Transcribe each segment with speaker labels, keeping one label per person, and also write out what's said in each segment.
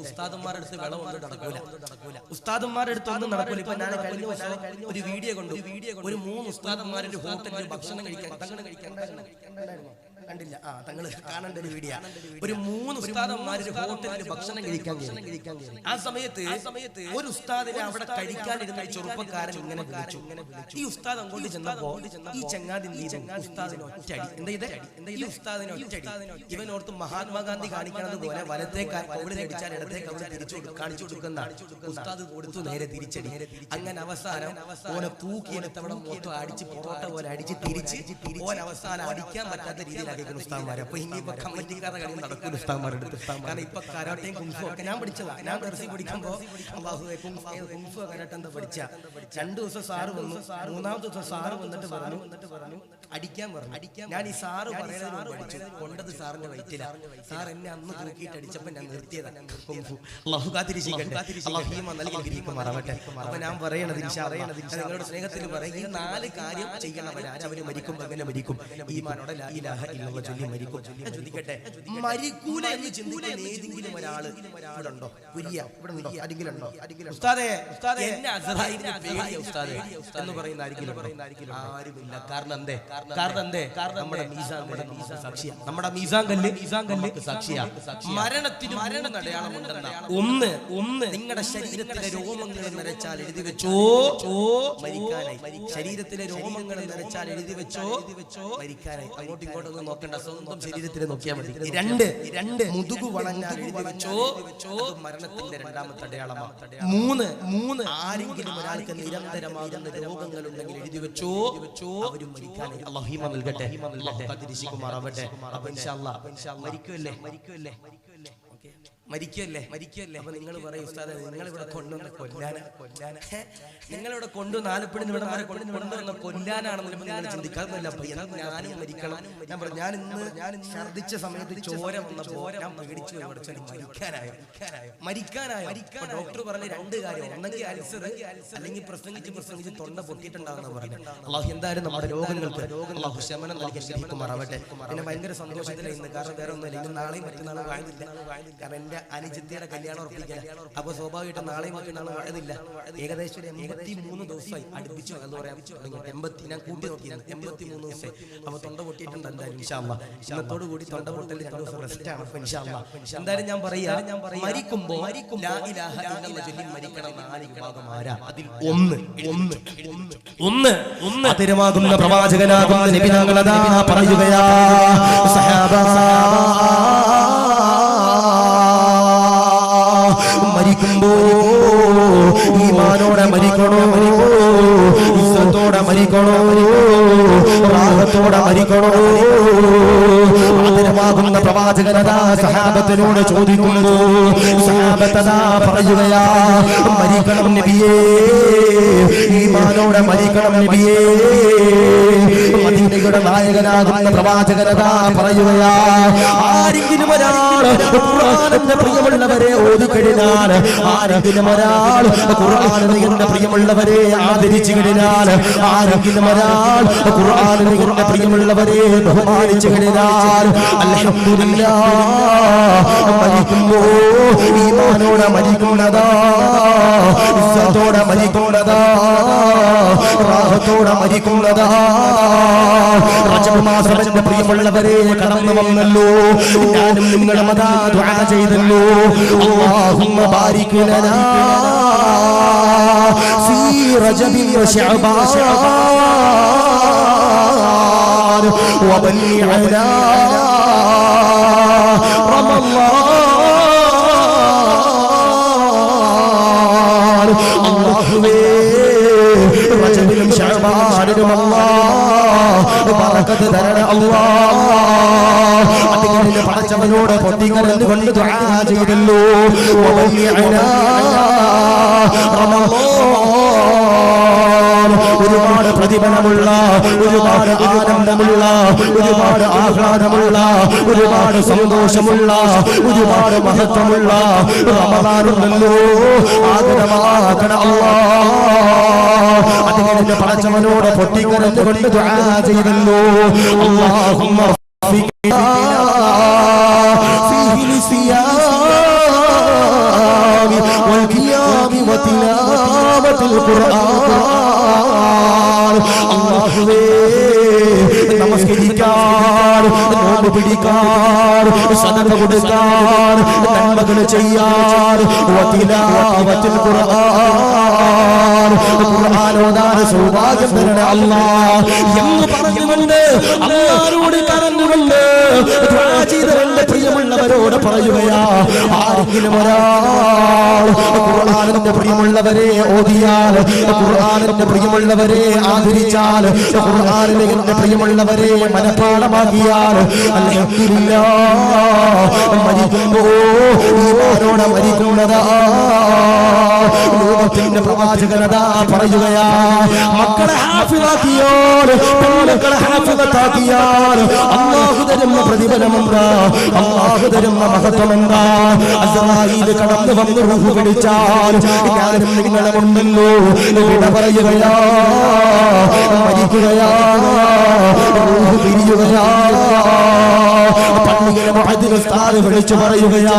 Speaker 1: ഉസ്താദന്മാരുടെ അടുത്ത് വെള്ളമൊന്നും നടക്കൂല, ഉസ്താദന്മാരുടെ അടുത്തൊന്നും നടക്കൂല. ഇപ്പൊ ഞാൻ കഴിഞ്ഞ ദിവസം ഒരു വീഡിയോ കണ്ടു. ഒരു 3 ഉസ്താദന്മാരുടെ ഹോട്ടലിൽ ഭക്ഷണം കഴിക്കാൻ കണ്ടില്ല, തങ്ങള് കാണേണ്ട ഒരു വീഡിയോ. ഒരു 3 ഉസ്താദന്മാരുടെ ഹോട്ടലിൽ ഭക്ഷണം കഴിക്കാൻ. ആ സമയത്ത് ഒരു ഉസ്താദിനെ അവിടെ കഴിക്കാനിരുന്ന ചെറുപ്പക്കാരൻ ഇങ്ങനെ വിളിച്ചു. ഈ ഉസ്താദ് അങ്ങോട്ട് ചെന്നപ്പോ ഈ ചങ്ങാതി ഉസ്താദിന് ഒറ്റടി. ഈ ഉസ്താദിന് ഒറ്റടി. ഇവനോർത്ത് മഹാത്മാഗാന്ധി കാണിക്കണത് പോലെ വലത്തെ കവിളിൽ അടിച്ചാൽ ഇടത്തെ കവിളിൽ തിരിച്ചു കാണിച്ചു കൊടുക്കുന്ന ഉസ്താദ് കൊടുത്തു നേരെ തിരിച്ചടി. അങ്ങനെ അവസാനം ഓനെ തൂക്കിയെടുത്തവിടെ മൊത്തം അടിച്ച് പൊറോട്ട പോലെ അടിച്ച് തിരിച്ച് ഓൻ അവസാനം അടിക്കാൻ പറ്റാത്ത രീതിയിലാക്കി ഉസ്താദ്മാരെ. അപ്പൊ ഇനിയിപ്പോ കമ്മിറ്റിക്കാരുടെ കളി നടക്കും ഉസ്താദ്മാരുടെ അടുത്ത്. കാരണം ഇപ്പൊ കരാട്ടയും കുങ്ഫും ഒക്കെ ഞാൻ പഠിച്ചതാ. ഞാൻ ദർസി പഠിക്കുമ്പോ കുങ്ഫു കരാട്ട എന്താ പഠിച്ച 2 ദിവസം സാറ് വന്നു. 3-ാമത്തെ ദിവസം സാറ് വന്നിട്ട് പറഞ്ഞു അടിക്കാൻ പറഞ്ഞു. ഞാൻ ഈ സാറ് പറയുന്നത് പഠിച്ചു. കൊണ്ടത് സാറിന്റെ വയറ്റില. സാർ എന്നെ അന്ന് തൂക്കിയിട്ട് അടിച്ചപ്പോ ഞാൻ നിർത്തിയതാണ് കുങ്ഫു. അല്ലാഹു കാത്തിരിക്കട്ടെ, അല്ലാഹു ഈമാൻ നൽകി അനുഗ്രഹിക്കുമാറാവട്ടെ. അപ്പൊ ഞാൻ പറയണത് നിങ്ങളുടെ സ്നേഹത്തിൽ പറയും, ഈ 4 കാര്യം ചെയ്യണവരാണ്. അവര് മരിക്കുമ്പോ എങ്ങനെ മരിക്കും? ഈമാനോടെ ലാ ഇലാഹ ഇല്ലല്ലാഹ് ചൊല്ലി മരിക്കും. ഞാൻ ചോദിക്കട്ടെ, മരിക്കൂല എന്ന് ചിന്തിക്കുന്ന ഏതെങ്കിലും ഒരാള് ഇവിടെ ഉണ്ടോ? ഇവിടെ ഉണ്ടോ? ആരെങ്കിലും ഉണ്ടോ? ഉസ്താദേ എന്നെ അസ്റായിലിനെ പേടിയ ഉസ്താദേ എന്ന് പറയുന്ന ആരെങ്കിലും ആരുമില്ല. കാരണം എന്തേ? നമ്മുടെ മീസാൻ സാക്ഷിയാ. നമ്മുടെ മീസാൻ കല്ല് സാക്ഷിയാ. മരണത്തിന് അടയാളമുണ്ടെന്ന ഒന്ന് നിങ്ങളുടെ ശരീരത്തിലെ രോമങ്ങൾ നരച്ചാൽ എഴുതി വെച്ചോ മരിക്കാനായി. ശരീരത്തിലെ രോമങ്ങൾ നരച്ചാൽ എഴുതി വെച്ചോ മരിക്കാനായി. അങ്ങോട്ടും ഇങ്ങോട്ടൊന്നും നോക്കണ്ട, സ്വന്തം ശരീരത്തിൽ നോക്കിയാൽ മതി. 2 മുതുകു വളഞ്ഞാൽ എഴുതി വെച്ചോ മരണത്തിന്റെ 2ാമത്തെ അടയാളമാണ്. 3 ആരെങ്കിലും ഒരാൾക്ക് നിരന്തരമാകുന്ന രോഗങ്ങൾ ഉണ്ടെങ്കിൽ എഴുതി വെച്ചോ അവരും മരിക്കാനായി. അല്ലാഹു ഈമാൻ നൽകട്ടെ, അല്ലാഹു കാത്തിരിക്കുമാറാവട്ടെ. അപ്പൊ ഇൻഷാ അല്ലാഹ് മരിക്കുമല്ലേ? അപ്പൊ നിങ്ങൾ പറയും, ഉസ്താദേ നിങ്ങളിവിടെ കൊണ്ടുവന്ന കൊല്ലാനാ? നിങ്ങളിവിടെ കൊണ്ടുവന്ന ആലപ്പുഴയിൽ ഇവിടെ വരെ കൊണ്ടുവന്ന കൊല്ലാനാണെന്ന് നിങ്ങൾ ചിന്തിക്കാറില്ല. ഞാനും മരിക്കണം. ഞാൻ പറഞ്ഞു, ഞാൻ ഛർദിച്ച സമയത്ത് ചോര വന്നപ്പോ ഞാൻ പേടിച്ചു പോയി. മരിക്കാനായോ? ഡോക്ടർ പറഞ്ഞ 2 കാര്യം, ഒന്നെങ്കിൽ അൾസർ അല്ലെങ്കിൽ പ്രസംഗിച്ച് തൊണ്ട പൊട്ടിയിട്ടുണ്ടാകുന്ന പറഞ്ഞു. അല്ലാഹു എന്തായാലും നമ്മുടെ രോഗങ്ങൾക്ക് അല്ലാഹു ശമനം നൽകി അനുഗ്രഹിക്കുമാറാവട്ടെ. പിന്നെ ഭയങ്കര സന്തോഷത്തിലാണ് ഇന്ന്. കാരണം വേറെ ഒന്നുമില്ല, ഇന്ന് നാളെയും മറ്റന്നാളും വാഴുന്നില്ല. കാരണം എന്റെ അനുജത്തിയുടെ കല്യാണം ഉറപ്പിക്കാൻ. അപ്പൊ സ്വാഭാവികമായിട്ട് നാളെയും മറ്റന്നാളും വാഴുന്നില്ല. ഏകദേശം 83 ദിവസമായി അടുപ്പിച്ചു എന്ന് പറയാൻ. 80 ഞാൻ കൂട്ടി നോക്കിയത് 83 ദിവസമായി. അപ്പൊ തൊണ്ട പൊട്ടിയിട്ടുണ്ട്. എന്തായാലും ഇൻഷാ അല്ലാഹ് ഇന്നത്തോടു കൂടി തൊണ്ട പൊട്ടൽ 2 ദിവസം റെസ്റ്റ് ആണ്. അപ്പൊ ഇൻഷാ അല്ലാഹ് എന്തായാലും ഞാൻ പറയാ, മരിക്കുമ്പോ ലാ ഇലാഹ ഇല്ലല്ലാഹ് ചൊല്ലി മരിക്കണം. 4 വിഭാഗം ആരാ? അതിൽ ഒന്ന് അതിരമാകുന്ന പ്രവാചകനാകുന്ന നബി തങ്ങൾ അതാ പറയുകയാ, സഹാബ മരിക്കുമ്പോ ഈമാനോടെ മരിക്കണോ, ഇസ്സത്തോടെ മരിക്കണോ, റാഹത്തോടെ മരിക്കണോ? ആദരവാകുന്ന പ്രവാചകനതാ സഹാബത്തിനോട് ചോദിക്കുന്നു. സഹാബത്തതാ പറയുകയാ, മരിക്കണം നബിയേ, ഈമാനോടെ മരിക്കണം നബിയേ. മദീനയുടെ നായകനാകുന്ന പ്രവാചകനതാ പറയുകയാ, ആരെങ്കിലും ഒരാൾ ഖുർആനിന്റെ പ്രിയമുള്ളവരെ ഓതിക്കഴിഞ്ഞാൽ, ആരെങ്കിലും ഒരാൾ ഖുർആനിനെ എന്ന പ്രിയമുള്ളവരെ ആദരിച്ചു കഴിഞ്ഞാൽ, ആരെങ്കിലും ഒരാൾ ഖുർആനിനെ എന്ന പ്രിയമുള്ളവരെ ബഹുമാനിച്ചു കഴിഞ്ഞാൽ, അൽഹംദുലില്ലാഹ് മരിക്കുമ്പോ ഈമാനോടെ മരിക്കുന്നതാ, ഇസ്സത്തോടെ മരിക്കുന്നതാ, റാഹത്തോടെ മരിക്കുന്നതാ. റജബ് മാസത്തിന്റെ പ്രിയമുള്ളവരെ കടന്നു വന്നല്ലോ. ഞാനും നിങ്ങളും അതാ ദുആ ചെയ്തല്ലോ. അല്ലാഹുമ്മ ബാരിക് ലനാ ഫീ റജബി വശഅബാൻ വബല്ലിഅനാ റമളാൻ. അല്ലാഹുവേ റജബിലും ശഅബാനിലും അല്ലാഹ് ബറകത്ത് തരണേ അല്ലാഹ്. അതിനെ പടച്ചവനോട് പൊട്ടിക്കരഞ്ഞു കൊണ്ട് ദുആ ചെയ്തല്ലോ. വബല്ലിഅനാ റമളാൻ. ഒരുപാട് പ്രതിഫലമുള്ള, ഒരുപാട് ആനന്ദമുള്ള, ഒരുപാട് ആഹ്ലാദമുള്ള, ഒരുപാട് സന്തോഷമുള്ള, ഒരുപാട് മഹത്വമുള്ള റമളാനുണ്ടല്ലോ. ആഗ്രഹമാക്കണ അല്ലാഹ്. അതിനെ പടച്ചവനോട് പൊട്ടിക്കരഞ്ഞു കൊണ്ട് ദുആ ചെയ്തല്ലോ. അല്ലാഹുമ്മ ഫീഹി
Speaker 2: ഖുർആൻ. അല്ലാഹുവേ നമസ്കരിക്കാൻ, നോമ്പ് പിടിക്കാൻ, സദഖ കൊടുക്കാൻ, നന്മകൾ ചെയ്യാൻ, വതിലാവത്തുൽ ഖുർആൻ, ഖുർആൻ ഓതാൻ സൗഭാഗ്യം തരണേ അല്ലാഹ് എന്ന് പറഞ്ഞുകൊണ്ട് അല്ലാഹുവോട് കരഞ്ഞുകൊണ്ട് ദുആ ചെയ്തവന്റെ പ്രിയമുള്ളവരോട് പറയുകയാ, ആരെങ്കിലും ഒരാൾ ഖുർആനിന്റെ പ്രിയമുള്ളവരെ ഓതിയാൽ, ഖുർആനിന്റെ പ്രിയമുള്ളവരെ ആദരിച്ചാൽ, ഖുർആനിലെ എന്റെ പ്രിയമുള്ളവരെ മനഃപ്പാഠമാക്കിയാൽ, അൽഹംദുലില്ലാഹ് മരിക്കുമ്പോ ഈമാനോടെ മരിക്കുന്നതാ. ലോകത്തിന്റെ പ്രവാചകനതാ പറയുകയാ, മക്കളെ ഹാഫിളാക്കിയാൽ, പെൺമക്കളെ ഹാഫിളത്താക്കിയാൽ അല്ലാഹു തരുന്ന പ്രതിഫലമെന്താ, അല്ലാഹു തരുന്ന മഹത്വമെന്താ? അസ്റായീൽ കടന്നു വന്ന് റൂഹ് പിടിച്ചാൽ ഞാനും നിങ്ങളും ഉണ്ടല്ലോ, വിട പറയുകയാ, മരിക്കുകയാ, റൂഹ് പിരിയുകയാ. പള്ളിയിലെ മുഅദ്ദിൻ ഉസ്താദ് വിളിച്ചു പറയുകയാ,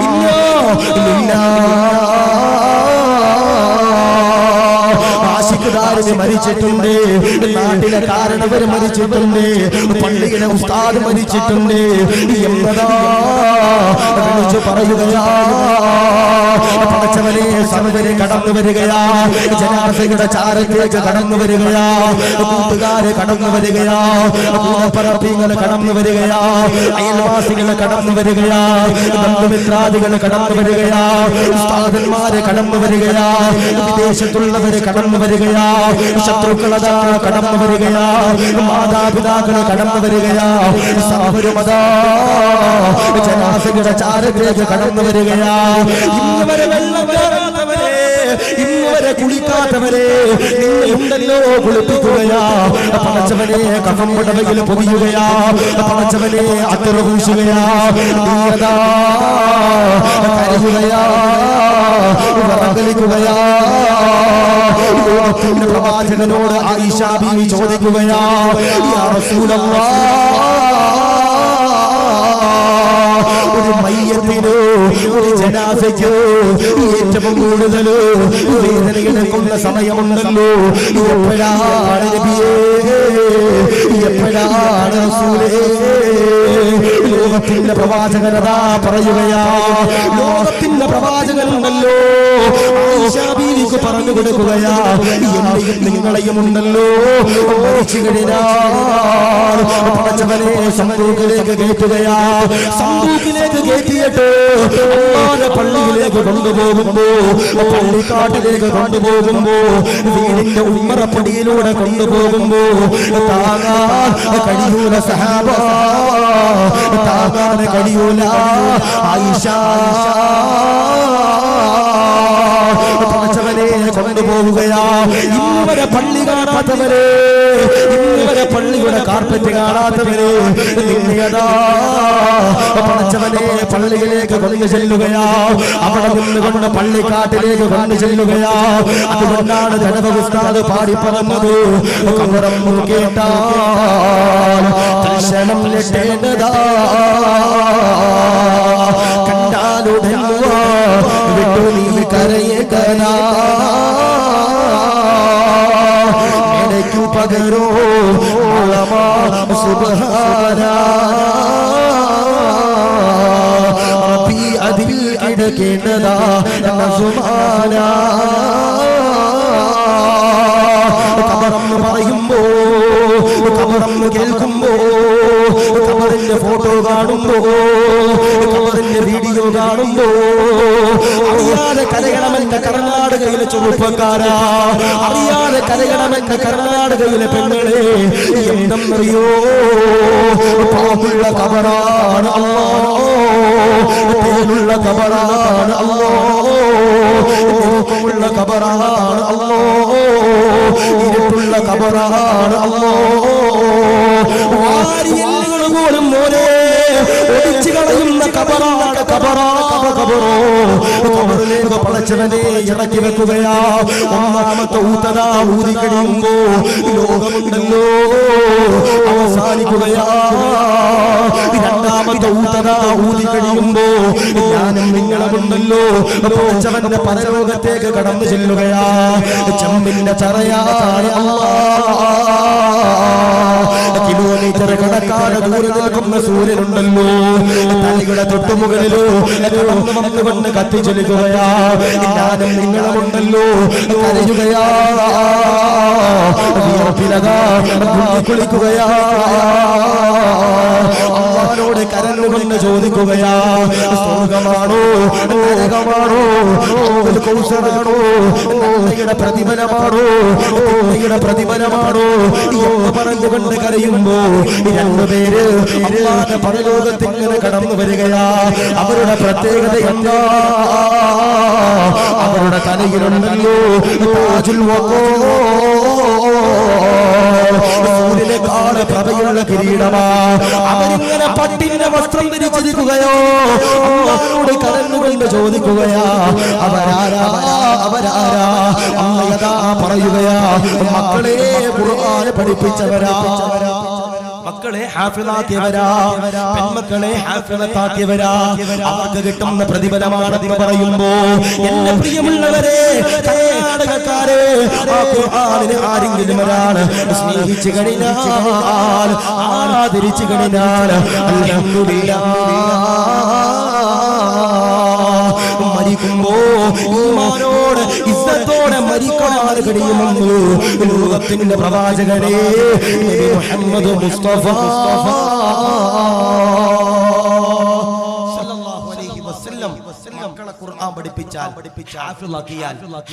Speaker 2: ഇല്ല ഇല്ല ആശിഖുദാരിന് മരിച്ചിട്ടുണ്ട്, നാട്ടിലെ കാരണവർ മരിച്ചിട്ടുണ്ട്, പള്ളിയിലെ ഉസ്താദ് മരിച്ചിട്ടുണ്ട് എന്നതാ വിളിച്ചു പറയുകയാ. പടച്ചവനെ സർവ്വരെ കടന്നു വരികയാ, ജനാസയുടെ ചാരത്തേക്ക് കടന്നു വരികയാ, കൂട്ടുകാരെ കടന്നു വരികയാ, കൂടപ്പറപ്പിങ്ങളെ കടന്നു വരികയാ, അയൽവാസികളെ കടന്നു വരികയാ, ബന്ധുമിത്രാദികളെ കടന്നു വരികയാ, ഉസ്താദന്മാരെ കടന്നു വരികയാ, വിദേശത്തുള്ളവരെ കടന്നു വരികയാ, ശത്രുക്കളതാ കടന്നു വരികയാ, മാതാപിതാക്കളെ കടന്നു വരികയാ, സർവരുമതാ ജനാസയുടെ ചാരത്തേക്ക് കടന്നു വരികയാ. ഇന്നുവരെ വെള്ളം കയറാത്തവരെ, ഇന്നുവരെ കുളിക്കാത്തവരെ ഉണ്ടല്ലോ കുളിപ്പിക്കുകയാ. പടച്ചവനെ കഫം പുടവയിൽ പൊതിയുകയാ, പടച്ചവനെ അത്തറ പൂശുകയാ, കരയുകയാ, വറങ്ങലിക്കുകയാ. ലോകത്തിന്റെ പ്രവാചകനോട് ആയിഷ ബീവി ചോദിക്കുകയാ, യാ റസൂലല്ലാഹ്, ഒരു മയ്യത്തിനോ ഒരു ജനാസയ്ക്കോ ഏറ്റവും കൂടുതൽ വേദനയെടുക്കുന്ന സമയമുണ്ടല്ലോ, എപ്പോഴാണ് നബിയേ, എപ്പോഴാണ് റസൂലേ? ലോകത്തിന്റെ പ്രവാചകനതാ പറയുകയാ, ലോകത്തിന്റെ പ്രവാചകനുണ്ടല്ലോ, ആയിഷ ബീവിക്ക് പറഞ്ഞു കൊടുക്കുകയാ, എന്നെയും നിങ്ങളെയും ഉണ്ടല്ലോ മരിച്ചു കഴിഞ്ഞാൽ പടച്ചവനെ സമ്പൂക്കിലേക്ക് കയറ്റുകയാ. സമ്പൂക്കിലേക്ക് കയറ്റിയിട്ട് അല്ലാഹുവിന്റെ പള്ളിയിലേക്ക് കൊണ്ടുപോകുമ്പോ, പള്ളിക്കാട്ടിലേക്ക് കൊണ്ടുപോകുമ്പോ, വീടിന്റെ ഉമ്മറപ്പടിയിലൂടെ കൊണ്ടുപോകുമ്പോ താങ്ങാൻ കഴിയൂല സഹാബ, താങ്ങാൻ കഴിയൂല ആയിഷ. പടച്ചവനെ കൊണ്ടുപോവുകയാ. ഇന്നുവരെ പള്ളി കാണാത്തവരെ, ഇന്നുവരെ പള്ളിയുടെ കാർപ്പറ്റ് കാണാത്തവരെ നിന്നേതാ പടച്ചവനെ പള്ളിയിലേക്ക് കൊണ്ടു ചെല്ലുകയാ. അവിടെ നിന്നുകൊണ്ട് പള്ളിക്കാട്ടിലേക്ക് കൊണ്ടു ചെല്ലുകയാ. അതുകൊണ്ടാണ് ജനത ഉസ്താദ് പാടി പറഞ്ഞത്, കബറം കേട്ടാൽ ദർശനം ലഭിക്കേണ്ടതാ, കണ്ടാലുടങ്ങുക വിട്ടു നീ കരയേകനാ, ഇടയ്ക്കു പകരോ സുബ്ഹാനാ റബ്ബി അതിൽ കിടക്കേണ്ടതാ സുബ്ഹാനാ. കബറെന്ന് പറയുമ്പോ, കബറെന്ന് കേൾക്കുമ്പോ, കബറിന്റെ ഫോട്ടോ കാണുമ്പോ, കബറിന്റെ വീഡിയോ കാണുമ്പോ അറിയാതെ കരയണമെന്ന കർണാടകയിലെ ചെറുപ്പക്കാരാ, അറിയാതെ കരയണമെന്ന കർണാടകയിലെ പെണ്ണുകളെ, എന്തെന്നറിയോ? പാമ്പുള്ള കബറാണ് അല്ലാഹ്, തേനുള്ള കബറാണ് അല്ലാഹ്, നോക്കമുള്ള കബറാണ് അല്ലാഹ്, ഇരുട്ടുള്ള കബറാണ് അല്ലാഹ്. വാരിയെല്ലുകൾ പോലും മോനെ ഒടിച്ചു കളയുന്ന കബറാണ് കബറിലേക്ക് പടച്ചവനെ ഇറക്കി വെക്കുകയാ. ഒന്നാമത്തെ ഊതന ഊതി കഴിയുമ്പോ ലോകമുണ്ടല്ലോ അവസാനിക്കുകയാ. രണ്ടാമത്തെ ഊതന ഊതി കഴിയുമ്പോ ഞാനും നിങ്ങളുമുണ്ടല്ലോ പടച്ചവന്റെ പരലോകത്തേക്ക് കടന്നു ചെല്ലുകയാ. ചെമ്പിന്റെ ചറയാണ് കിലോമീറ്റർ കണക്കാണ് ദൂരെ നിൽക്കുന്ന സൂര്യനുണ്ടല്ലോ തലയുടെ തൊട്ടുമുകളിലോ വന്നുകൊണ്ട് കത്തിച്ചൊലിക്കുകയാ. ഞാനും നിങ്ങളുമുണ്ടല്ലോ കരയുകയാ, കുളിക്കുകയാ. അള്ളാഹുവോട് കരഞ്ഞുകൊണ്ട് ചോദിക്കുകയാ, സ്വർഗമാണോ നരകമാണോ കൗസറാണോ നന്മയുടെ പ്രതിഫലമാണോ തിന്മയുടെ പ്രതിഫലമാണോ എന്ന് പറഞ്ഞുകൊണ്ട് കരയുമ്പോ രണ്ടുപേര് അള്ളാഹുവിന്റെ പരലോകത്തിൽ ഇങ്ങനെ കടന്നു വരികയാ. അവരുടെ പ്രത്യേകത എന്താ? അവരുടെ തലയിലുണ്ടല്ലോ താജുൽ വഖാർ, സൂര്യനെക്കാള് പ്രഭയുള്ള കിരീടമാ. അവരിങ്ങനെ പട്ടിന്റെ വസ്ത്രം ധരിച്ചിരിക്കുകയോ അള്ളാഹുവോട് കരഞ്ഞുകൊണ്ട് ചോദിക്കുകയാ, അവരാരാ അവരാരാ? അള്ളാഹ് പറയുകയാ, മക്കളെ ഖുർആൻ പഠിപ്പിച്ചവരാ, മക്കളെ ഹാഫിളാക്കിയവരാ, പെൺമക്കളെ ഹാഫിളത്താക്കിയവരാ. അവർക്ക് കിട്ടുന്ന പ്രതിഫലമാണെന്ന് പറയുമ്പോ എന്റെ പ്രിയമുള്ളവരെ, കർണാടകക്കാരെ, ആ ഖുർആനിനെ ആരെങ്കിലും ഒരാൾ സ്നേഹിച്ചു കഴിഞ്ഞാൽ, ആദരിച്ചു കഴിഞ്ഞാൽ അൽഹംദുലില്ലാഹ് മരിക്കുമ്പോ ഈമാനോട് ഇസ്സത്തോടെ മരിക്കാൻ കഴിയുമെന്ന് ലോകത്തിന്റെ പ്രവാചകനെ മുഹമ്മദ് മുസ്തഫ മക്കളെ ഖുർആൻ പഠിപ്പിച്ചാൽ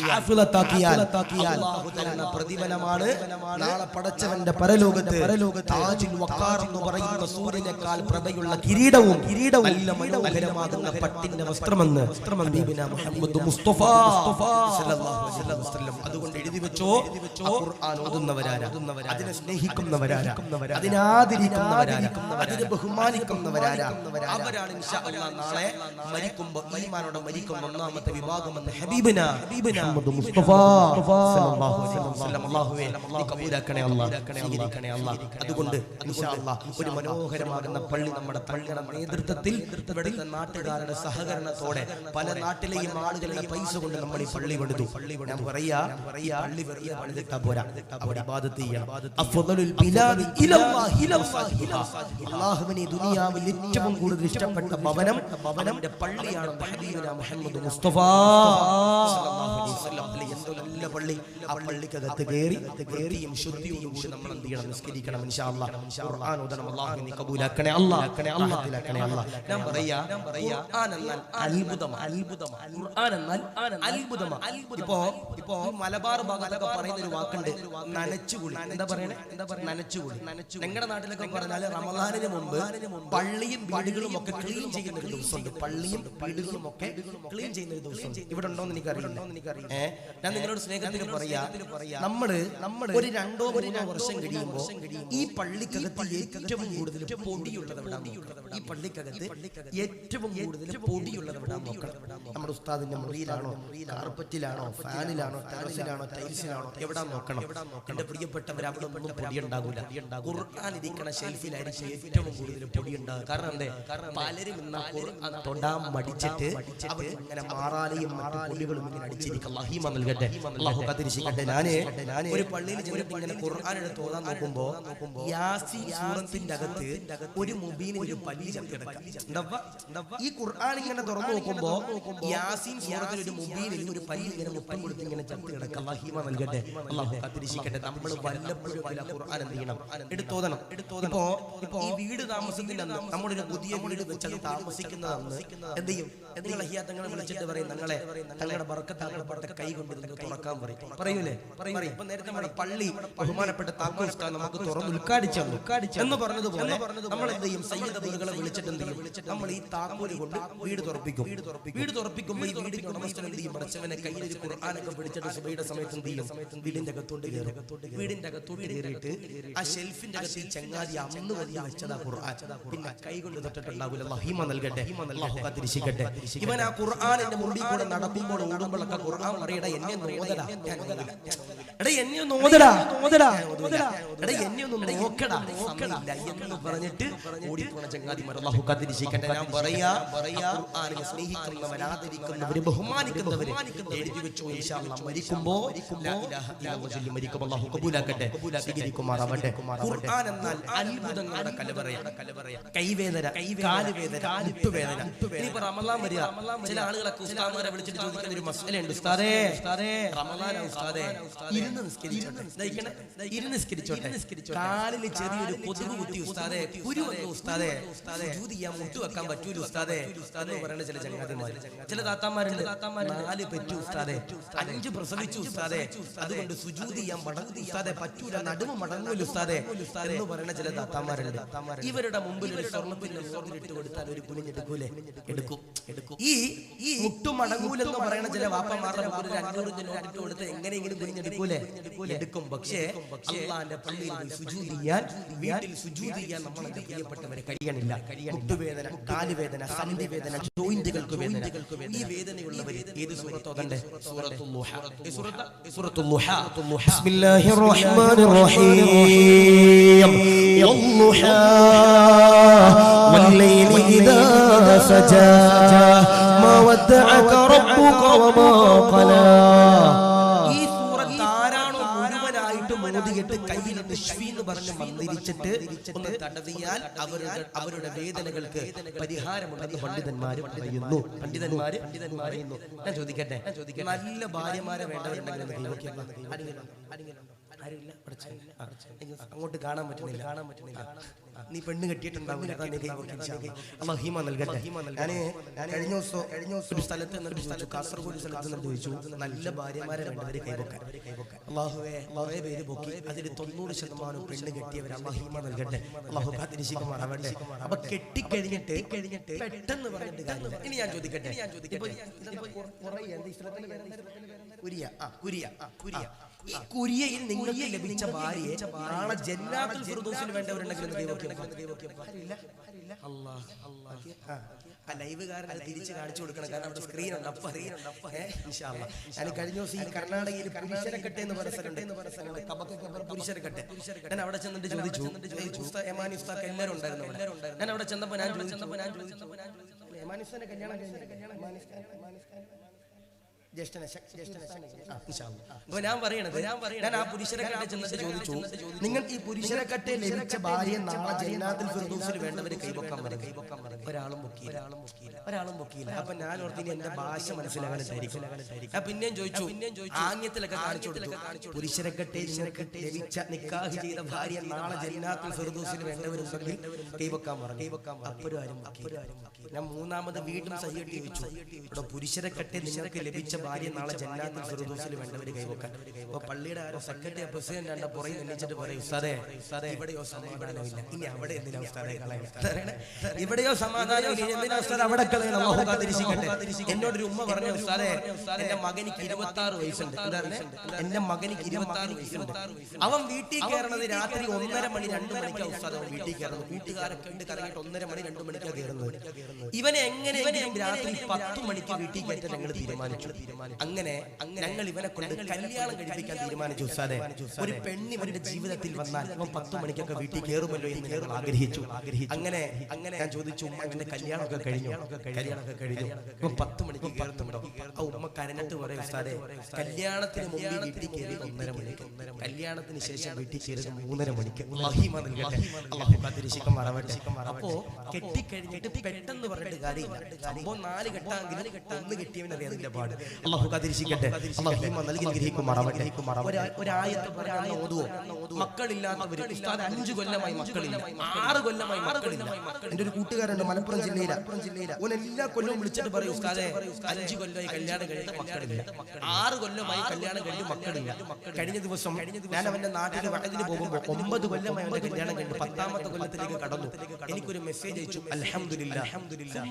Speaker 2: ഹാഫിളത്താക്കിയാൽ അല്ലാഹു തരുന്ന പ്രതിഫലമാണ് നാളെ പടച്ചവന്റെ പരലോകത്ത് താജുൽ വഖാർ എന്ന് പറയുന്ന സൂര്യനേക്കാൾ പ്രഭയുള്ള കിരീടവും നല്ല മനോഹരമാകുന്ന പട്ടിന്റെ വസ്ത്രമെന്ന് ഹബീബിന മുഹമ്മദ് മുസ്തഫ സല്ലല്ലാഹു അലൈഹി വസല്ലം. അതുകൊണ്ട് എഴുതി വെച്ചോ, ഖുർആൻ ഓതുന്നവരാരാ, അതിനെ സ്നേഹിക്കുന്നവരാരാ, അതിനെ ആദരിക്കുന്നവരാരാ, അതിനെ ബഹുമാനിക്കുന്നവരാരാ, അവരാണ് ഇൻഷാ അല്ലാഹ് നാളെ മരിക്കുമ്പോൾ ഈമാനോടെ മരിക്കുന്ന ഒന്നാമത്തെ വിഭാഗമെന്ന് ഹബീബിന മുഹമ്മദ് മുസ്തഫ സല്ലല്ലാഹു അലൈഹി വസല്ലം. അല്ലാഹുവേ നീ കബൂലാക്കണേ അല്ലാഹ്, സ്വീകരിക്കണേ അല്ലാഹ്. അതുകൊണ്ട് ഇൻഷാ അല്ലാഹ് ഒരു മനോഹരമാകുന്ന പള്ളി നമ്മുടെ പള്ളിയുടെ നേതൃത്വത്തിൽ ഇവിടുത്തെ നാട്ടുകാരുടെ സഹകരണത്തോടെ പല നാട്ടിലെയും ആളുകളുടെ പൈസ കൊണ്ട് നമ്മൾ ഈ പള്ളി പണിതു. ഞാൻ പറയാ പള്ളി വെറുതെ പണിതിട്ടാ പോരാ, അവിടെ ഇബാദത്ത് ചെയ്യണം. അഫ്ളലുൽ ബിലാദി ഇലല്ലാഹി അല്ലാഹുവിനെ ദുനിയാവിൽ ഏറ്റവും കൂടുതൽ ഇഷ്ടപ്പെട്ട ഭവനന്റെ പള്ളിയാണ് ഹബീബിന മുഹമ്മദ് മുസ്തഫ സല്ലല്ലാഹു അലൈഹി വസല്ലം. എന്തോ നല്ല പള്ളി, ആ പള്ളിക്കകത്ത് കയറിയും ശുദ്ധിയോടും കൂടി നമ്മൾ എന്ത് ചെയ്യണം? നിസ്കരിക്കണം ഇൻഷാ അല്ലാഹ്. ഖുർആൻ ഓതണം. അല്ലാഹു നീ കബൂലാക്കണേ അല്ലാഹ്, അല്ലാഹുലാക്കണേ അല്ലാഹ്. ഞാൻ പറയാ ഖുർആൻ എന്നാൽ അത്ഭുതമാണ്. ഖുർആൻ എന്നാൽ അത്ഭുതമാണ്. ഇപ്പോ മലബാർ ഭാഗത്തൊക്കെ പറയുന്ന ഒരു വാക്കുണ്ട്, നനച്ചുകുളി. എന്താ പറയണേ? നനച്ചുകുളി. നിങ്ങളുടെ നാട്ടിലൊക്കെ പറഞ്ഞാൽ റമദാനിന് മുമ്പ് പള്ളിയും വീടുകളും ഒക്കെ ക്ലീൻ ചെയ്യുന്ന ഒരു ദിവസമുണ്ട്. പള്ളിയും വീടുകളും ഒക്കെ ക്ലീൻ ചെയ്യുന്ന ഒരു ദിവസം ഇവിടെ ഉണ്ടോന്ന് എനിക്കറിയില്ല. ഞാൻ നിങ്ങളോട് സ്നേഹത്തിന് പറയാ, നമ്മള് ഒരു 2-3 വർഷം കഴിയുമ്പോ ഈ പള്ളിക്കകത്ത് ഏറ്റവും കൂടുതൽ പൊടിയുള്ളത് എവിടാൻ നോക്കണം. ഈ പള്ളിക്കകത്ത് ഏറ്റവും കൂടുതൽ പൊടിയുള്ളത് എവിടാൻ നോക്കണം. നമ്മുടെ ഉസ്താദിന്റെ മുറിയിലാണോ, കാർപ്പറ്റിലാണോ, ഫാനിലാണോ, ടെറസിലാണോ, ടൈൽസിലാണോ, എവിടാൻ നോക്കണം. എന്റെ പ്രിയപ്പെട്ടവർ, അവിടെ ഒന്നും പൊടി ഉണ്ടാകൂല. ഖുർആൻ ഇരിക്കണ ഷെൽഫിലായിരിക്കും ഏറ്റവും കൂടുതൽ പൊടി ഉണ്ടാകുക. കാരണം എന്തേ? പലരും ഇന്ന് ഖുർആൻ തൊടാൻ മടിച്ചിട്ട് അവർ ഇങ്ങനെ മാറാലെയും മറ്റു പൊടികളും ഇങ്ങനെ അടിച്ചിരിക്കും. അല്ലാഹു നൽകട്ടെ, അല്ലാഹു കാത്തിരിക്കട്ടെ. ഞാന് ഒരു പള്ളിയിൽ ചെന്നിട്ട് ഇങ്ങനെ ഖുർആൻ എടുത്ത് ഓതാൻ നോക്കുമ്പോ യാസീൻ സൂറത്തിന്റെ അകത്ത് ഒരു മുബീന് ഒരു പല്ലി ചത്തിടക്കാം. ഈ ഖുർആൻ ഇങ്ങനെ തുറന്നു നോക്കുമ്പോ യാസീൻ സൂറത്തിൽ ഒരു മുബീനിൽ ഒരു പല്ലി ഇങ്ങനെ മുട്ടം കൊടുത്ത് ഇങ്ങനെ ചത്തി കിടക്കാം. അല്ലാഹു നൽകട്ടെ, അല്ലാഹു കാത്തിരിക്കട്ടെ. നമ്മൾ വല്ലപ്പോഴും ഖുർആൻ എന്ത് ചെയ്യണം? എടുത്തോതണം. ഇപ്പോ ഈ വീട് താമസത്തിന്റെ നമ്മളൊരു പുതിയ വീട് വെച്ചത് താമസിക്കുന്നതെന്ന് എന്ത് ചെയ്യും?
Speaker 1: നിങ്ങൾ തങ്ങൾ വിളിച്ചിട്ട് പറയും തങ്ങളുടെ ബർക്കത്ത് തങ്ങളുടെ കൈ കൊണ്ട് തുറക്കാൻ പറയും. പറയൂലേ? ഇപ്പൊ നേരത്തെ നമ്മുടെ പള്ളി ബഹുമാനപ്പെട്ട താക്കോൽ ഉസ്താദ് നമുക്ക് തുറന്ന് ഉദ്ഘാടിച്ചു എന്ന് പറഞ്ഞതുപോലെ നമ്മൾ എന്ത് ചെയ്യും? സയ്യിദ് അബൂകളെ വിളിച്ചിട്ട് എന്ത് ചെയ്യും? നമ്മൾ ഈ താക്കോല് കൊണ്ട് വീട് തുറപ്പിക്കും. വീട് തുറപ്പിക്കുമ്പോൾ ഈ വീടിന്റെ ഉടമസ്ഥൻ എന്ത് ചെയ്യും? പഠിച്ചവനെ കയ്യിൽ ഒരു ഖുർആനൊക്കെ പിടിച്ചിട്ട് സുബഹിയുടെ സമയത്ത് എന്ത് ചെയ്യും? വീടിന്റെ അകത്തോട്ട് കയറും. വീടിന്റെ അകത്തോട്ട് കയറിയിട്ട് ആ ഷെൽഫിന്റെ അകത്ത് ഈ ചങ്ങാതി അന്ന് വലിയ വെച്ചതാ ഖുർആൻ. പിന്നെ കൈ കൊണ്ട് തൊട്ടിട്ടുണ്ടാവില്ല. അല്ലാഹു നൽകട്ടെ, അല്ലാഹു കാത്തിരിക്കട്ടെ. ഇവൻ ആ ഖുർആനിന്റെ മുമ്പിൽ കൂടെ നടക്കുമ്പോൾ ഓടുമ്പോഴൊക്കെ ഖുർആൻ പറയടാ എന്നെ നോക്കടാ, എടാ എന്നെ നോക്കടാ, എടാ എന്നെ ഒന്ന് നോക്കടാ എന്ന് പറഞ്ഞിട്ട് ഓടിപ്പോണ ചങ്ങാതിമാർ അല്ലാഹു കാത്തിരിക്കട്ടെ. ഞാൻ പറയാ ഖുർആനിനെ സ്നേഹിക്കുന്നവർ, ആദരിക്കുന്നവർ, ബഹുമാനിക്കുന്നവർ എഴുതി വെച്ചു. ഇൻഷാ അല്ലാഹ് മരിക്കുമ്പോ ലാ ഇലാഹ ഇല്ലല്ലാഹ് ചൊല്ലി മരിക്കുമ്പോൾ അല്ലാഹു കബൂലാക്കട്ടെ, സ്വീകരിക്കുമാറാവട്ടെ. ഖുർആൻ എന്നാൽ അത്ഭുതങ്ങളുടെ കലവറയാണ്. കൈവേദന, കാലുവേദന, മുട്ടുവേദന. ഇനിയിപ്പോ റമളാൻ വരിക, ചില ആളുകളൊക്കെ ഉസ്താദുമാരെ വിളിച്ചിട്ട് ചോദിക്കുന്ന ഒരു മസലയുണ്ട്. ഉസ്താദേ റമളാനാ ഉസ്താദേ, ഇരുന്ന് നിസ്കരിച്ചോട്ടെ, കാലിൽ ചെറിയൊരു കൊതുക് കുത്തി ഉസ്താദേ, കുരു വന്നു ഉസ്താദേ, സുജൂദ് ചെയ്യാൻ മുട്ടു വെക്കാൻ പറ്റൂല ഉസ്താദേ എന്ന് പറയുന്ന ചില ചങ്ങാതിമാര്, ചില താത്താമാരുണ്ട്. 4 പെറ്റു ഉസ്താദേ, 5 പ്രസവിച്ചു ഉസ്താദേ, അതുകൊണ്ട് സുജൂദ് ചെയ്യാൻ ഉസ്താദേ പറ്റൂല, നടുവ് മടങ്ങൂല ഉസ്താദേ എന്ന് പറയുന്ന ചില താത്താമാരുണ്ട്. ഇവരുടെ മുമ്പിൽ ഒരു സ്വർണ്ണത്തിന്റെ ഇട്ട് കൊടുത്താൽ ഒരു കുനിഞ്ഞെടുക്കൂലേ? എടുക്കും. ഈ മുട്ടുമടങ്ങൂൽ എന്ന് പറയുന്ന ചില വാപ്പമാരുടെ മുമ്പിൽ 500 നോട്ടിട്ട് കൊടുത്ത് എങ്ങനെയെങ്കിലും കുനിഞ്ഞെടുക്കൂലേ? എടുക്കും. പക്ഷേ അല്ലാഹുവിന്റെ പള്ളിയിൽ സുജൂദ് ചെയ്യാൻ, വീട്ടിൽ സുജൂദ് ചെയ്യാൻ നമ്മളെ പ്രിയപ്പെട്ടവരെ കഴിയണില്ല. മുട്ടുവേദന, കാലുവേദന, സന്ധിവേദന, ജോയിന്റുകൾക്ക് വേദന. ഈ വേദനയുള്ളവര് ഏത് സൂറത്ത് ഓതണ്ടേ? സൂറത്തുൽ ളുഹ. സൂറത്തുൽ ളുഹ. ബിസ്മില്ലാഹിർ റഹ്മാനിർ റഹീം. വൽളുഹാ വല്ലൈലി ഇദാ സജാ മാ വദ്ദഅക റബ്ബുക വമാ ഖലാ. ഈ സൂറത്ത് ആരാണോ മുഴുവനായിട്ട് മോദിയിട്ട് കയ്യിൽ നിഷ്ഫി എന്ന് പറഞ്ഞ് മന്ത്രിച്ചിട്ട് ഒന്ന് തടവിയാൽ അവരുടെ വേദനകൾക്ക് പരിഹാരമുണ്ടെന്ന് പണ്ഡിതന്മാര് പറയുന്നു. ഞാൻ ചോദിക്കട്ടെ, നല്ല ഭാര്യമാരെ വേണ്ടവരുണ്ടെങ്കിൽ അങ്ങോട്ട് കാണാൻ പറ്റുന്നില്ല. നീ പെണ്ണ് കെട്ടിയിട്ടുണ്ടാവില്ല, അല്ലാഹു നൽകട്ടെ. ഞാൻ കഴിഞ്ഞ ദിവസം ഒരു സ്ഥലത്ത് ചോദിച്ചു, കാസർഗോഡ് സ്ഥലത്ത് ചോദിച്ചു, നല്ല ഭാര്യമാരെ വേണ്ടവര് കൈവക്കാൻ. അല്ലാഹുവേ കുറെ പേര് പൊക്കി, അതിൽ 90% പെണ്ണ് കെട്ടിയവർ. അല്ലാഹു നൽകട്ടെ, അല്ലാഹു കാത്തിരിക്കുമാറാവട്ടെ. അപ്പൊ കെട്ടിക്കഴിഞ്ഞിട്ട് പെട്ടെന്ന് പറഞ്ഞിട്ട് കാര്യമില്ല. ഇനി ഞാൻ ചോദിക്കട്ടെ, ഈ കുരിയയിൽ നിങ്ങൾക്ക് ലഭിച്ച ഭാര്യയെ നാളെ ജന്നാത്തുൽ ഫിർദൗസിൽ വേണ്ടവരുണ്ടെങ്കിൽ ലൈവുകാരനെ തിരിച്ച് കാണിച്ചു കൊടുക്കണം. കാരണം അവിടെ സ്ക്രീൻ ഉണ്ട്. അപ്പൊ ഇൻഷാ അല്ലാഹ് ഞാൻ കഴിഞ്ഞ ദിവസം ഈ കർണാടകയിൽ പുരുഷരക്കട്ടെ എന്ന് പറഞ്ഞ സ്ഥലമുണ്ട്, പുരുഷരക്കട്ടെ. ഞാൻ അവിടെ ചെന്നിട്ട് ചോദിച്ചു, എമാനി ഉസ്താദ് എല്ലാവരും ഉണ്ടായിരുന്നു. ഞാൻ അവിടെ ചെന്നപ്പോ ഞാൻ ചോദിച്ചു, എമാനി ഉസ്താദിന്റെ കല്യാണം അപ്പൊ ഞാൻ പറയണത്, ഞാൻ ആ പുരുഷരക്കട്ടെ ചെന്നിട്ട് ചോദിച്ചു, നിങ്ങൾക്ക് ഈ പുരുഷരക്കട്ടെ ലഭിച്ച ഭാര്യ നാളെ ജന്നാത്തുൽ ഫിർദൗസിൽ വേണ്ടവര് കൈവക്കാൻ പറഞ്ഞു. ഒരാളും പൊക്കിയില്ല. അപ്പൊ ഞാൻ ഓർത്തി എന്റെ ഭാഷ മനസ്സിലാകാനായിരിക്കും. പിന്നെയും ചോദിച്ചു, ആംഗ്യത്തിലൊക്കെ കാണിച്ചു കൊടുത്തു, പുരുഷരക്കട്ടെ ലഭിച്ച നിക്കാഹ് ചെയ്ത ഭാര്യ നാളെ ജന്നാത്തുൽ ഫിർദൗസിൽ വേണ്ടവരുണ്ടെങ്കിൽ കൈവക്കാൻ പറഞ്ഞു. അപ്പോഴും ആരും ഞാൻ മൂന്നാമത് വീണ്ടും സഹിയിട്ട് ചോദിച്ചു, ഇവിടെ പുരുഷരക്കട്ടെ നിങ്ങൾക്ക് ലഭിച്ച ഭാര്യ നാളെ ജന്നാത്തുൽ ഫിർദൗസിൽ വേണ്ടവര് കൈവക്കാൻ. അപ്പൊ പള്ളിയുടെ ആരോ സെക്രട്ടറി പ്രസിഡന്റ് ആണ്ട പുറകെ എണ്ണിച്ചിട്ട് പറയും, ഉസ്താദേ ഇവിടെയോ സമാധാനമില്ല, ഇനി അവിടെ എന്തിനാ ഉസ്താദേ കളയണം, ഇവിടെയോ സമാധാനമില്ല, എന്തിനാ ഉസ്താദ് അവിടെ കളയണം, അല്ലാഹു കാത്തിരിക്കട്ടെ. എന്നോടൊരു ഉമ്മ പറഞ്ഞു, ഉസ്താദേ എന്റെ മകനിക്ക് 26 വയസ്സുണ്ട്. എന്റെ മകനിക്ക് 26 വയസ്സുണ്ട്. അവൻ വീട്ടിൽ കയറണത് രാത്രി 1:30 മണി 2 മണിക്കാണ് ഉസ്താദ് അവൻ വീട്ടിൽ കയറുന്നത്. കൂട്ടുകാരൊക്കെ ഉണ്ട് കറങ്ങിയിട്ട് 1:30 മണി 2 മണിക്കാണ് കയറുന്നത്. ഇവനെ എങ്ങനെയെങ്കിലും രാത്രി 10 മണിക്ക് വീട്ടിൽ കയറ്റാൻ ഞങ്ങൾ തീരുമാനിച്ചു. അങ്ങനെ ഞങ്ങൾ ഇവനെ കൊണ്ട് കല്യാണം കഴിപ്പിക്കാൻ തീരുമാനിച്ചു. ഉസ്താദേ ഒരു പെണ്ണ് ഇവന്റെ ജീവിതത്തിൽ വന്നാൽ ഇവൻ 10 മണിക്കൊക്കെ വീട്ടിൽ കയറുമല്ലോ എന്ന് ഞങ്ങൾ ആഗ്രഹിച്ചു. അങ്ങനെ ഞാൻ ചോദിച്ചു, ഉമ്മ എന്റെ കല്യാണമൊക്കെ കഴിഞ്ഞു? ഇവൻ 10 മണിക്ക് കയറുന്നുണ്ടോ? ആ ഉമ്മ കരഞ്ഞിട്ട് പറയും ഉസ്താദേ, കല്യാണത്തിന് മുമ്പ് വീട്ടിൽ കയറി 1:30 മണിക്ക്, കല്യാണത്തിന് ശേഷം വീട്ടിൽ കയറി 3:30 മണിക്ക്. മഹിമ നൽകട്ടെ, അല്ലാഹു കാത്തിരക്ഷിക്കാൻ മറവട്ടെ. അപ്പോ കെട്ടിക്കഴിഞ്ഞിട്ട് പെട്ടെന്ന് പറഞ്ഞിട്ട് കാര്യമില്ല. സംഭവം 4 കെട്ടാമെങ്കിലും 1 കെട്ടിയവൻ അറിയാതിന്റെ പാട്. അല്ലാഹു കാത്തിരക്ഷിക്കട്ടെ, മഹിമ നൽകി അനുഗ്രഹിക്കും മറവട്ടെ. ഒരായത്ത് പറഞ്ഞാൽ ഓതുവോ? മക്കളില്ലാത്തവർ ഉസ്താദ് 5 കൊല്ലമായി മക്കളില്ല, 6 കൊല്ലമായി മക്കളില്ല. എന്റെ ഒരു കൂട്ടുകാരുണ്ട് മലപ്പുറം ജില്ലയില, ഓൻ എല്ലാ കൊല്ലവും വിളിച്ചിട്ട് പറയും ഉസ്താദേ 5 കൊല്ലമായി കല്യാണം കഴിഞ്ഞിട്ട് മക്കളില്ല, 6 കൊല്ലമായി കല്യാണം കഴിഞ്ഞ് മക്കളില്ല. കഴിഞ്ഞ ദിവസം ഞാൻ അവന്റെ നാട്ടിൽ വഅദിന് പോകുമ്പോൾ 9 കൊല്ലമായി അവന്റെ കല്യാണം കഴിഞ്ഞു, 10ാമത്തെ കൊല്ലത്തിലേക്ക് കടന്നു. എനിക്കൊരു മെസ്സേജ് അയച്ചു, അൽഹംദുലില്ലാഹ് അൽഹംദുലില്ലാഹ്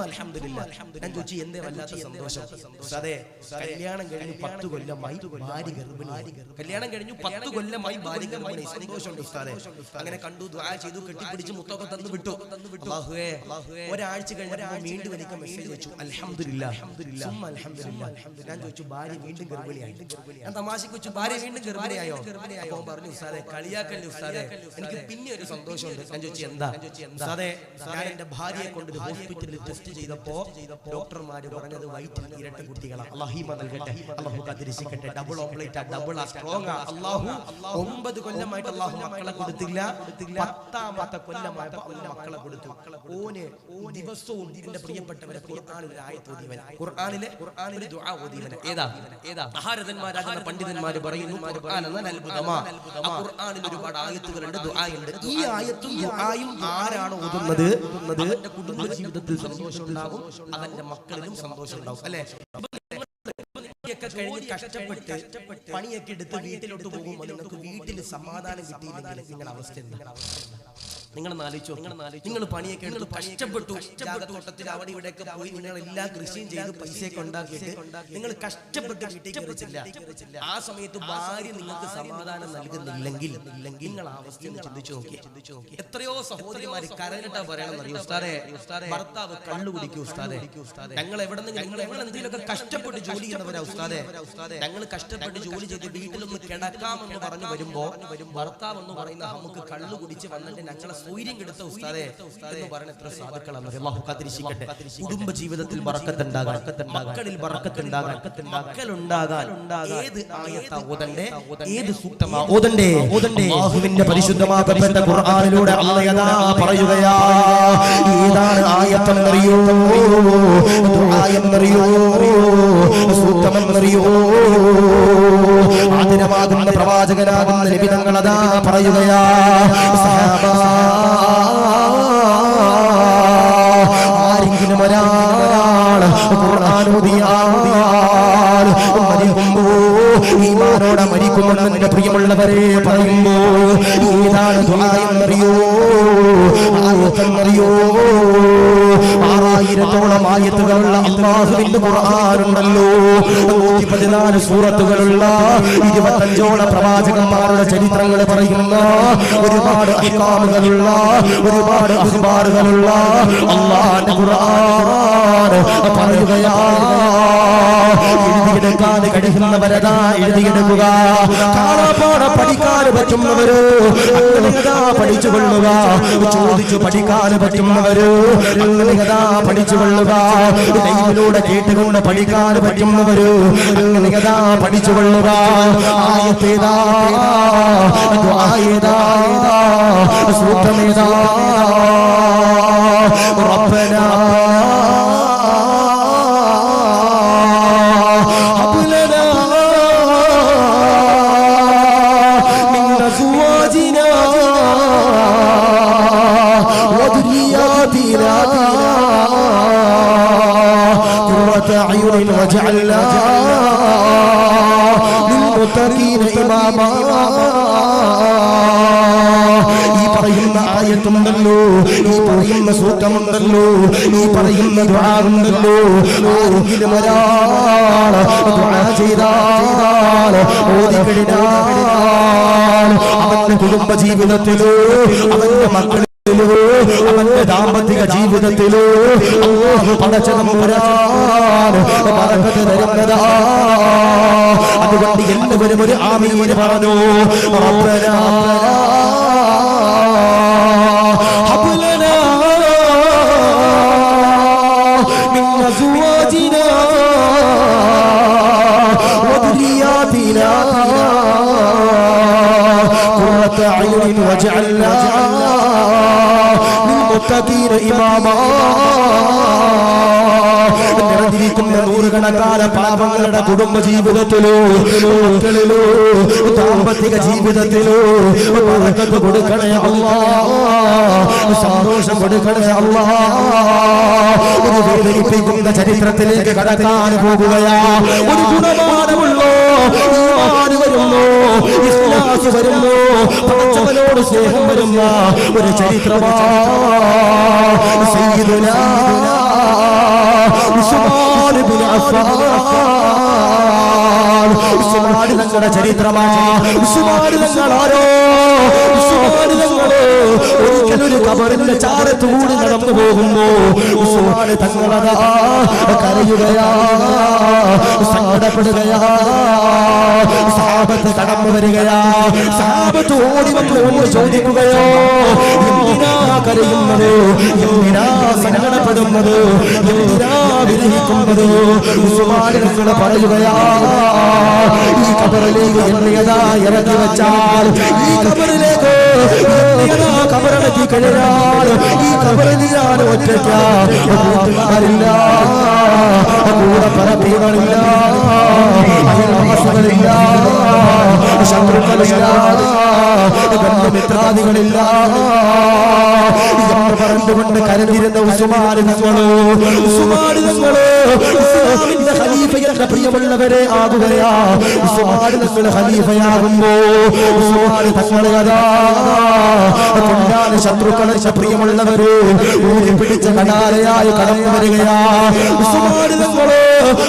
Speaker 1: അൽഹംദുലില്ലാഹ്. ഞാൻ ചോദിച്ചു എന്തേ വല്ലാത്ത സന്തോഷം? ഉസ്താദേ കല്യാണം കഴിഞ്ഞു 10 കൊല്ലമായി ഭാര്യ ഗർഭിണിയായി, കല്യാണം കഴിഞ്ഞു 10 കൊല്ലമായി ഭാര്യ ഗർഭിണി. സന്തോഷമുണ്ട് ഉസ്താദേ. അങ്ങനെ കണ്ടു, ദുആ ചെയ്തു, കെട്ടിപ്പിടിച്ച് മുത്തൊക്കെ തന്നു വിട്ടു. അല്ലാഹുവേ ഒരാഴ്ച കഴിഞ്ഞപ്പോൾ വീണ്ടും എനിക്ക് മെസ്സേജ് അയച്ചു, അൽഹംദുലില്ലാഹ് അൽഹംദുലില്ലാഹ്. ഞാൻ ചോദിച്ചു ഭാര്യ വീണ്ടും ഗർഭിണിയായി. ഞാൻ തമാശക്ക് വെച്ചു ഭാര്യ വീണ്ടും ഗർഭിണിയായോ? അപ്പോൾ പറഞ്ഞു ഉസ്താദേ കളിയാക്കല്ലേ ഉസ്താദേ, എനിക്ക് പിന്നെ ഒരു സന്തോഷമുണ്ട്. ഞാൻ ചോദിച്ചു എന്താ? ഉസ്താദേ ഞാൻ എന്റെ ഭാര്യയെ കൊണ്ട് ഒരു ഹോസ്പിറ്റലിൽ ടെസ്റ്റ് ചെയ്തപ്പോ ഡോക്ടർമാര് പറഞ്ഞത് വയറ്റിൽ ഇരട്ട കുട്ടികളാണ്. അല്ലാഹു നൽകട്ടെ, അല്ലാഹു കാത്തിരക്ഷിക്കട്ടെ. Double omelette, double strong. അല്ലാഹു 9 കൊല്ലമായിട്ട് അല്ലാഹു മക്കളെ കൊടുത്തില്ല, 10ാമത്തെ കൊല്ലമായപ്പോൾ അല്ലാഹു മക്കളെ കൊടുത്തു. ഓന് ദിവസവും എന്റെ പ്രിയപ്പെട്ടവരെ ഖുർആനിൽ ഒരു ആയത്ത് ഓതിയവൻ, ഖുർആനിലെ ദുആ ഓതിയവൻ. ഏതാ? മഹാരഥന്മാരാകുന്ന പണ്ഡിതന്മാര് പറയുന്നു ഖുർആൻ എന്നാൽ അത്ഭുതമാണ്. ആ ഖുർആനിൽ ഒരുപാട് ആയത്തുകളുണ്ട്, ദുആയുണ്ട്. ഈ ആയത്തും ദുആയും ആരാണ് ഓതുന്നത് അവന്റെ കുടുംബ ജീവിതത്തിൽ സന്തോഷം ഉണ്ടാകും, അവന്റെ മക്കളിലും സന്തോഷം ഉണ്ടാകും. അല്ലെ? കഴിഞ്ഞ് കഷ്ടപ്പെട്ട് പണിയൊക്കെ എടുത്ത് വീട്ടിലോട്ട് പോകുമ്പോൾ നിങ്ങൾക്ക് വീട്ടിൽ സമാധാനം കിട്ടിയില്ലെങ്കിൽ നിങ്ങളുടെ അവസ്ഥ എന്താ? നിങ്ങൾ ആലോചിച്ചോ? നിങ്ങൾ പണിയൊക്കെ എടുത്ത് കഷ്ടപ്പെട്ടു, ജാഗത്തോട്ടത്തിൽ അവിടെ ഇവിടെയൊക്കെ പോയി നിങ്ങൾ എല്ലാ കൃഷിയും ചെയ്ത് പൈസയൊക്കെ ഉണ്ടാക്കിയിട്ട് നിങ്ങൾ കഷ്ടപ്പെട്ട് വീട്ടിൽ കയറിച്ചില്ല. ആ സമയത്ത് ഭാര്യ നിങ്ങൾക്ക് സമാധാനം നൽകുന്നില്ലെങ്കിൽ നിങ്ങൾ ആ അവസ്ഥ ചിന്തിച്ചു നോക്കി. എത്രയോ സഹോദരിമാര് കരഞ്ഞിട്ടാ പറയണമെന്നറിയോ? ഉസ്താദേ ഭർത്താവ് കള്ളു കുടിക്കും ഉസ്താദേ, ഞങ്ങൾ എവിടെ നിന്ന് നിങ്ങൾ എന്തെങ്കിലുമൊക്കെ കഷ്ടപ്പെട്ട് ജോലി ചെയ്യുന്നവരാ ഉസ്താദേ, ഞങ്ങൾ കഷ്ടപ്പെട്ട് ജോലി ചെയ്ത് വീട്ടിലൊന്ന് കിടക്കാമെന്ന് പറഞ്ഞു വരുമ്പോ ഭർത്താവ് എന്ന് പറയുന്ന നമുക്ക് കള്ളു കുടിച്ച് വന്നിട്ട് ഞങ്ങളെ സൗകര്യം കെടുത്ത ഉസ്താദേ എന്ന് പറഞ്ഞ എത്ര സാധുക്കളാണ്. അല്ലാഹു കാത്തിരക്ഷിക്കട്ടെ. കുടുംബ ജീവിതത്തിൽ ബറക്കത്തുണ്ടാകാൻ, മക്കളിൽ ബറക്കത്തുണ്ടാകാൻ, മക്കളുണ്ടാകാൻ ഏത് ആയത്താ ഓതണ്ടേ? ഏത് സൂക്തമാ ഓതണ്ടേ? അല്ലാഹുവിന്റെ പരിശുദ്ധമാക്കപ്പെട്ട ഖുർആനിലൂടെ അല്ലാഹു യദാ പറയുകയാ. ഏതാണ് ആയത്തെന്നറിയോ? ദുആയെന്നറിയോ? സൂക്തമെന്നറിയോ? ആദരവാകുന്ന പ്രവാചകനാകുന്ന നബി തങ്ങൾ അതാ പറയുകയാ. ആരെങ്കിലും ഒരാൾ ഖുർആൻ ഓതിയാൽ മരിക്കുമ്പോ ഈമാനോടെ മരിക്കുമെന്ന് എന്റെ പ്രിയമുള്ളവരെ പറയുമ്പോ ഏതാണ് ദുആ എന്നറിയോ? ആയത്തെന്നറിയോ? 6000-ഓളം ആയത്തുകളുള്ള അല്ലാഹുവിന്റെ ഖുർആനുണ്ടല്ലോ. 114 സൂറത്തുകളുള്ള 25ഓളം പ്രവാചകന്മാരുടെ ചരിത്രങ്ങൾ പറയുന്ന ഒരുപാട് അഹ്കാമുകളുള്ള ഒരുപാട് അഖ്ബാറുകളുള്ള അല്ലാഹുവിന്റെ ഖുർആൻ പറയുകയാ. എഴുതിയെടുക്കാൻ കഴിയുന്നവരതാ എഴുതിയെടുക്കുക. കാണാപ്പാടം പഠിക്കാൻ പറ്റുന്നവരോ അങ്ങനെയതാ പഠിച്ചുകൊള്ളുക. ചോദിച്ചു പഠിക്കാൻ പറ്റുന്നവരോ അങ്ങനെയതാ പഠിച്ചുകൊള്ളുക. ലൈവിലൂടെ കേട്ടുകൊണ്ട് പഠിക്കാൻ പറ്റുന്നവരോ അങ്ങനെയതാ പഠിച്ചുകൊള്ളുക. ആയത്തേതാ? ദുആയേതാ? സൂക്തമേതാ? റബ്ബനാ أعين وجعلنا للمتقين إماما. ഈ പറയുന്ന ആയത്തുണ്ടല്ലോ, ഈ പറയുന്ന സൂക്തമുണ്ടല്ലോ, ഈ പറയുന്ന ദുആ ഉണ്ടല്ലോ. ആരെങ്കിലും ഒരാൾ ദുആ ചെയ്താൽ ഓതിക്കഴിഞ്ഞാൽ അവന്റെ കുടുംബ ജീവിതത്തിലോ അവന്റെ മക്കൾ അവന്റെ ദാമ്പത്തിക ജീവിതത്തിലോ അല്ലാഹു പടച്ചതമ്പുരാൻ ബറക്കത്ത് തരുന്നതാ. അതുകൊണ്ട് എല്ലാവരും ഒരു ആമീൻ പറഞ്ഞു. റബ്ബനാ ഹബ് ലനാ മിൻ അസ്വാജിനാ
Speaker 2: وأزواجنا وذرياتنا قرة أعين واجعلنا للمتقين إماما. നിറഞ്ഞിരിക്കുന്ന നൂറുകണക്കാന പാപങ്ങളുടെ കുടുംബ ജീവിതത്തിലോ മക്കളിലോ ദാമ്പത്തിക ജീവിതത്തിലോ ബറക്കത്ത് കൊടുക്കണേ അല്ലാഹ്, സന്തോഷം കൊടുക്കണേ അല്ലാഹ്. ഒരു വേദനിപ്പിക്കുന്ന ചരിത്രത്തിലേക്ക് കടക്കാൻ പോകുകയാ. ഒരു ഗുണമാനമുള്ളോ ഈമാൻ വരുന്നു, ഇഖ്ലാസ് വരുന്നു, പടച്ചവനോട് സ്നേഹം വരുന്ന ഒരു ചരിത്രമാണ് സയ്യിദുനാ ഉസ്മാൻ ഇബ്നു അഫ്ഫാൻ. ഉസ്മാൻ തങ്ങളുടെ ചരിത്രമാണ്. ഉസ്മാൻ തങ്ങൾ ആരോ? ഉസ്മാൻ തങ്ങൾ ഒരിക്കലൊരു ഖബറിന്റെ ചാരത്തുകൂടി നടന്നു പോകുന്നു. ഉസ്മാൻ തങ്ങളതാ കരയുകയാ, സങ്കടപ്പെടുകയാ. സഹാബത്ത് കടന്നു വരികയാ. സഹാബത്ത് ഓടി വന്ന് ചോദിക്കുകയോ, എന്തിനാ കരയുന്നത്, എന്തിനാ സങ്കടപ്പെടുന്നത്, എന്തിനാ വിലഹിക്കുന്നത്? ഉസ്മാൻ തങ്ങൾ പറയുകയാ, ഈ ഖബറിലേക്ക് എന്നെയതാ ഇറക്കി വെച്ചാൽ, ഈ ഖബറിലേക്ക് എന്നെയതാ ഖബറിലേക്ക് കഴിഞ്ഞാൽ, ഈ ഖബറിൽ ഞാൻ ഒറ്റയ്ക്ക, കൂട്ടുകാരില്ല, കൂടെ പറപ്പികളില്ല, അയൽവാസികളില്ല, ശത്രുക്കളില്ല, ബന്ധുമിത്രാദികളില്ല എന്ന് പറഞ്ഞുകൊണ്ട് കരഞ്ഞിരുന്ന ഉസ്മാൻ തങ്ങള് ഇസ്ലാമിന്റെ ഖലീഫയുടെ പ്രിയമുള്ളവരെ ആകുകയാ. ഉസ്മാൻ തങ്ങൾ ഖലീഫയാകുമ്പോ ഉസ്മാൻ തങ്ങളെ അതാ കൊല്ലാൻ ശത്രുക്കളെ പ്രിയമുള്ളവരെ ഊരി പിടിച്ച കടാരയായി കടന്നു വരികയാ. ഉസ്മാൻ തങ്ങള്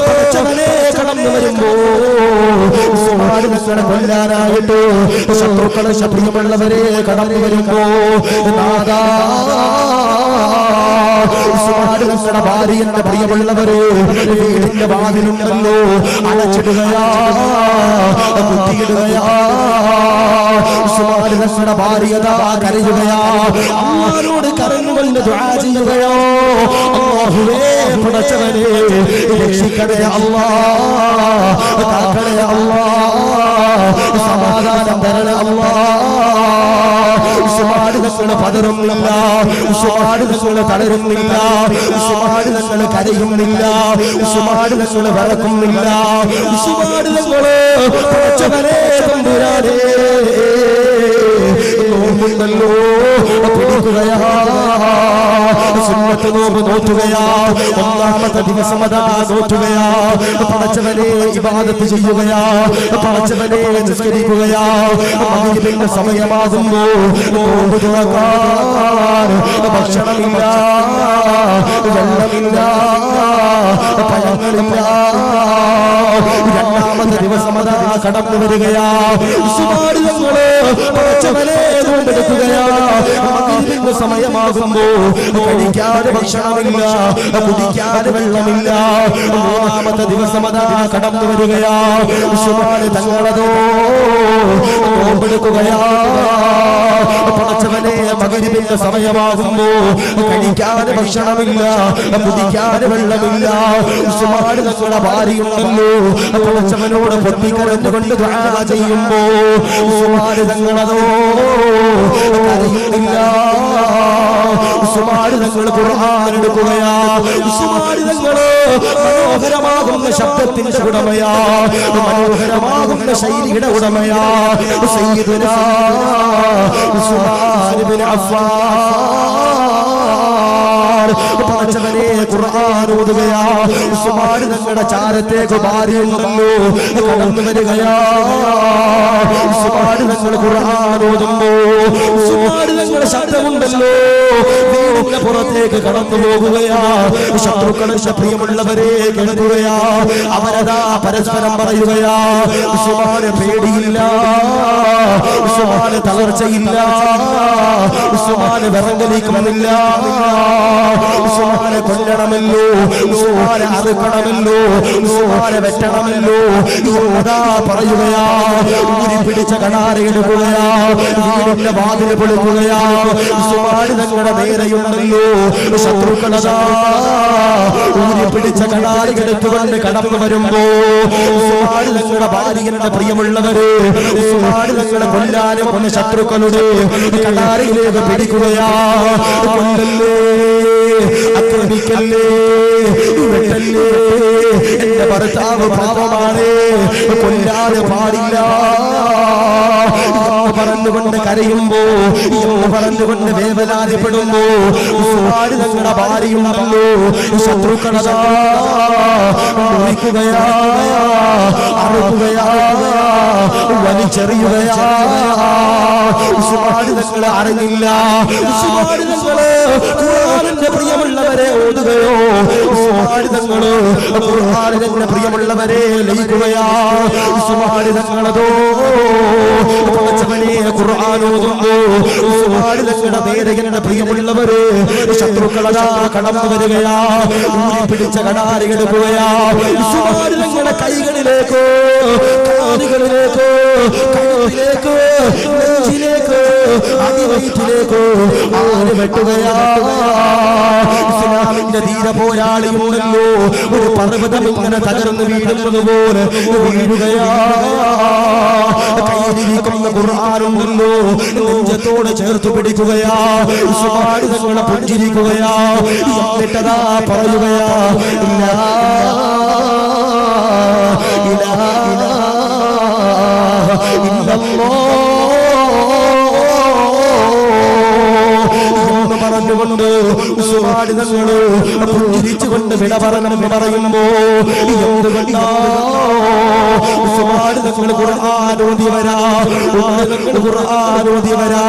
Speaker 2: പടച്ചവനെ കടന്നു വരുമ്പോ ഉസ്മാൻ തങ്ങളെ കൊല്ലാനായിട്ട് ശത്രുക്കളെ പ്രിയമുള്ളവരെ കടന്നു വരുമ്പോ നാദാ ഉസ്മാൻ തങ്ങളുടെ ഭാര്യയുടെ പ്രിയമുള്ളവരെ വീടിന്റെ വാതിലുണ്ടല്ലോ അടച്ചിടുകയാ, കുത്തിയിടുകയാ. ഉസ്മാൻ തങ്ങളുടെ ഭാര്യതാ കരയുകയാ, അമ്മാനോട് കരഞ്ഞുകൊണ്ട് ദുആ ചെയ്യുകയോ, അല്ലാഹുവേ പടച്ചവനെ രക്ഷിക്കണേ അല്ലാഹ്, കാക്കണേ അല്ലാഹ്, സമാധാനം തരണേ അല്ലാഹ്. ഉസ്മാൻ തങ്ങൾ പതറുന്നില്ല, ഉസ്മാൻ തങ്ങൾ തളരുന്നില്ല, ഉസ്മാൻ തങ്ങൾ കരയുന്നില്ല, ഉസ്മാൻ തങ്ങൾ വിറക്കുന്നില്ല. ഉസ്മാൻ തങ്ങൾ പടച്ചവനെ തമ്പുരാനെ നോമ്പുണ്ടല്ലോ പിടിക്കുകയാ, സുന്നത്ത് നോമ്പ് നോറ്റുകയാ, ഒന്നാമത്തെ ദിവസം അതാ നോറ്റുകയാ. പടച്ചവനെ ഇബാദത്ത് ചെയ്യുകയാ, പടച്ചവനെ നിസ്കരിക്കുകയാ. മഗ്‌രിബിന്റെ സമയമാകുമ്പോ നോമ്പ് തുറക്കാൻ ഭക്ഷണമില്ല, വെള്ളമില്ല, പഴങ്ങളില്ല. രണ്ടാമത്തെ ദിവസം അതാ കടന്നു വരികയാ. ഉസ്മാൻ തങ്ങള് പടച്ചവനെ നോമ്പെടുക്കുകയാ. മഗ്‌രിബിന്റെ സമയമാകുമ്പോ കഴിക്കാൻ ഭക്ഷണമില്ല, കുടിക്കാൻ വെള്ളമില്ല. മൂന്നാമത്തെ ദിവസം അതാ കടന്നു വരികയാ. ഉസ്മാൻ തങ്ങളതോ നോമ്പെടുക്കുകയാ. പടച്ചവനെ മഗ്‌രിബിന്റെ സമയമാകുമ്പോ കഴിക്കാൻ ഭക്ഷണമില്ല, കുടിക്കാൻ വെള്ളമില്ല. ഉസ്മാൻ തങ്ങളുടെ ഭാര്യയുണ്ടല്ലോ പടച്ചവനോട് പൊട്ടിക്കരഞ്ഞുകൊണ്ട് ദുആ ചെയ്യുമ്പോ ഉസ്മാൻ തങ്ങളതോ കരയുന്നില്ല. ഉസ്മാൻ തങ്ങൾ ഖുർആൻ എടുക്കുകയാ. ഉസ്മാൻ തങ്ങള് മനോഹരമാകുന്ന ശബ്ദത്തിന്റെ ഉടമയാ, മനോഹരമാകുന്ന ശൈലിയുടെ ഉടമയാ. സയ്യിദുനാ ഉസ്മാൻ ഇബ്നു അഫ്ഫാൻ പടച്ചവനെ ഖുർആൻ ഓതുകയാ. ഉസ്മാൻ തങ്ങളുടെ ചാരത്തേക്ക് ഭാര്യയുണ്ടല്ലോ കടന്നു വരികയാ. ഉസ്മാൻ തങ്ങൾ ഖുർആൻ ഓതുമ്പോ ഉസ്മാൻ തങ്ങളുടെ ശബ്ദമുണ്ടല്ലോ വീടിന്റെ പുറത്തേക്ക് കടന്നു പോകുകയാ. ശത്രുക്കളെ പ്രിയമുള്ളവരെ കേൾക്കുകയാ. അവരതാ പരസ്പരം പറയുകയാ, ഉസ്മാന് പേടിയില്ല, ഉസ്മാന് തളർച്ചയില്ല, ഉസ്മാന് വിറങ്ങലിക്കുന്നില്ല. ഉസ്മാനെ കൊല്ലണമല്ലോ, ഉസ്മാനെ അറുക്കണമല്ലോ, ഉസ്മാനെ വെട്ടണമല്ലോ എന്നതാ പറയുകയാ. ഊരി പിടിച്ച കടാര എടുക്കുകയാ, വീടിന്റെ വാതിൽ പൊളിക്കുകയാ. ഉസ്മാൻ തങ്ങളുടെ നേരെയുണ്ടല്ലോ ശത്രുക്കളതാ ഊരി പിടിച്ച കടാരി എടുത്തുകൊണ്ട് കടന്നു വരുമ്പോ ഉസ്മാൻ തങ്ങളുടെ ഭാര്യയുടെ പ്രിയമുള്ളവര് ഉസ്മാൻ തങ്ങളെ കൊല്ലാനും കൊന്ന ശത്രുക്കളുടെ കടാരിയിലേക്ക് പിടിക്കുകയാ. കൊല്ലല്ലേ, ആക്രമിക്കല്ലേ, വെട്ടല്ലേ, എന്റെ ഭർത്താവ് പാപമാണ്, കൊല്ലാതെ പാടില്ല പറഞ്ഞുകൊണ്ട് കരയുമ്പോ, പറഞ്ഞുകൊണ്ട് വേവലാതിപ്പെടുമ്പോ ഉസ്മാൻ തങ്ങളുടെ ഭാര്യയുണ്ടല്ലോ ശത്രുക്കളതാ മുറിക്കുകയാ, അറുക്കുകയാ, വലിച്ചെറിയുകയാ. ഉസ്മാൻ തങ്ങളെ അറിഞ്ഞില്ല. ഉസ്മാൻ തങ്ങള് ഖുർആനിന്റെ പ്രിയമുള്ളവരെ ഓതുകയോ, ഉസ്മാൻ തങ്ങള് ഖുർആനിന്റെ പ്രിയമുള്ളവരെ ലയിക്കുകയാ. ഉസ്മാൻ തങ്ങളതോ ഖുർആൻ ഓതുമ്പോ ഉസ്മാൻ തങ്ങളുടെ നേരകന്റെ പ്രിയമുള്ളവര് ശത്രുക്കളതാ കടന്നു വരികയാ. ഊരി പിടിച്ച കടാരി എടുക്കുകയാ. ഉസ്മാൻ തങ്ങളുടെ കൈകളിലേക്കോ, കാലുകളിലേക്കോ, കഴുത്തിലേക്കോ, നെഞ്ചിലേക്കോ, അടിവയറ്റിലേക്കോ ആര് വെട്ടുകയാ. ഇസ്ലാമിന്റെ ധീര പോരാളിയുണ്ടല്ലോ ഒരു പർവ്വതം ഇങ്ങനെ തകർന്ന് വീഴുന്നത് പോലെ വീഴുകയാ. കയ്യിലിരിക്കുന്ന ഖുർആനുണ്ടല്ലോ നെഞ്ചത്തോട് ചേർത്ത് പിടിക്കുകയാ. ഉസ്മാൻ തങ്ങളെ പുഞ്ചിരിക്കുകയാ. എന്നിട്ടതാ പറയുകയാ, ഇല്ലാ ഇലാഹ ഇല്ലല്ലാഹ് പറഞ്ഞുകൊണ്ട് ഉസ്മാൻ തങ്ങള് പുഞ്ചിരിച്ചുകൊണ്ട് വിട പറയുമ്പോ എന്തുകൊണ്ടാ ഉസ്മാൻ തങ്ങള് ഖുർആൻ ഓതി വരാ, ഉമർ തങ്ങള് ഖുർആൻ ഓതി വരാ,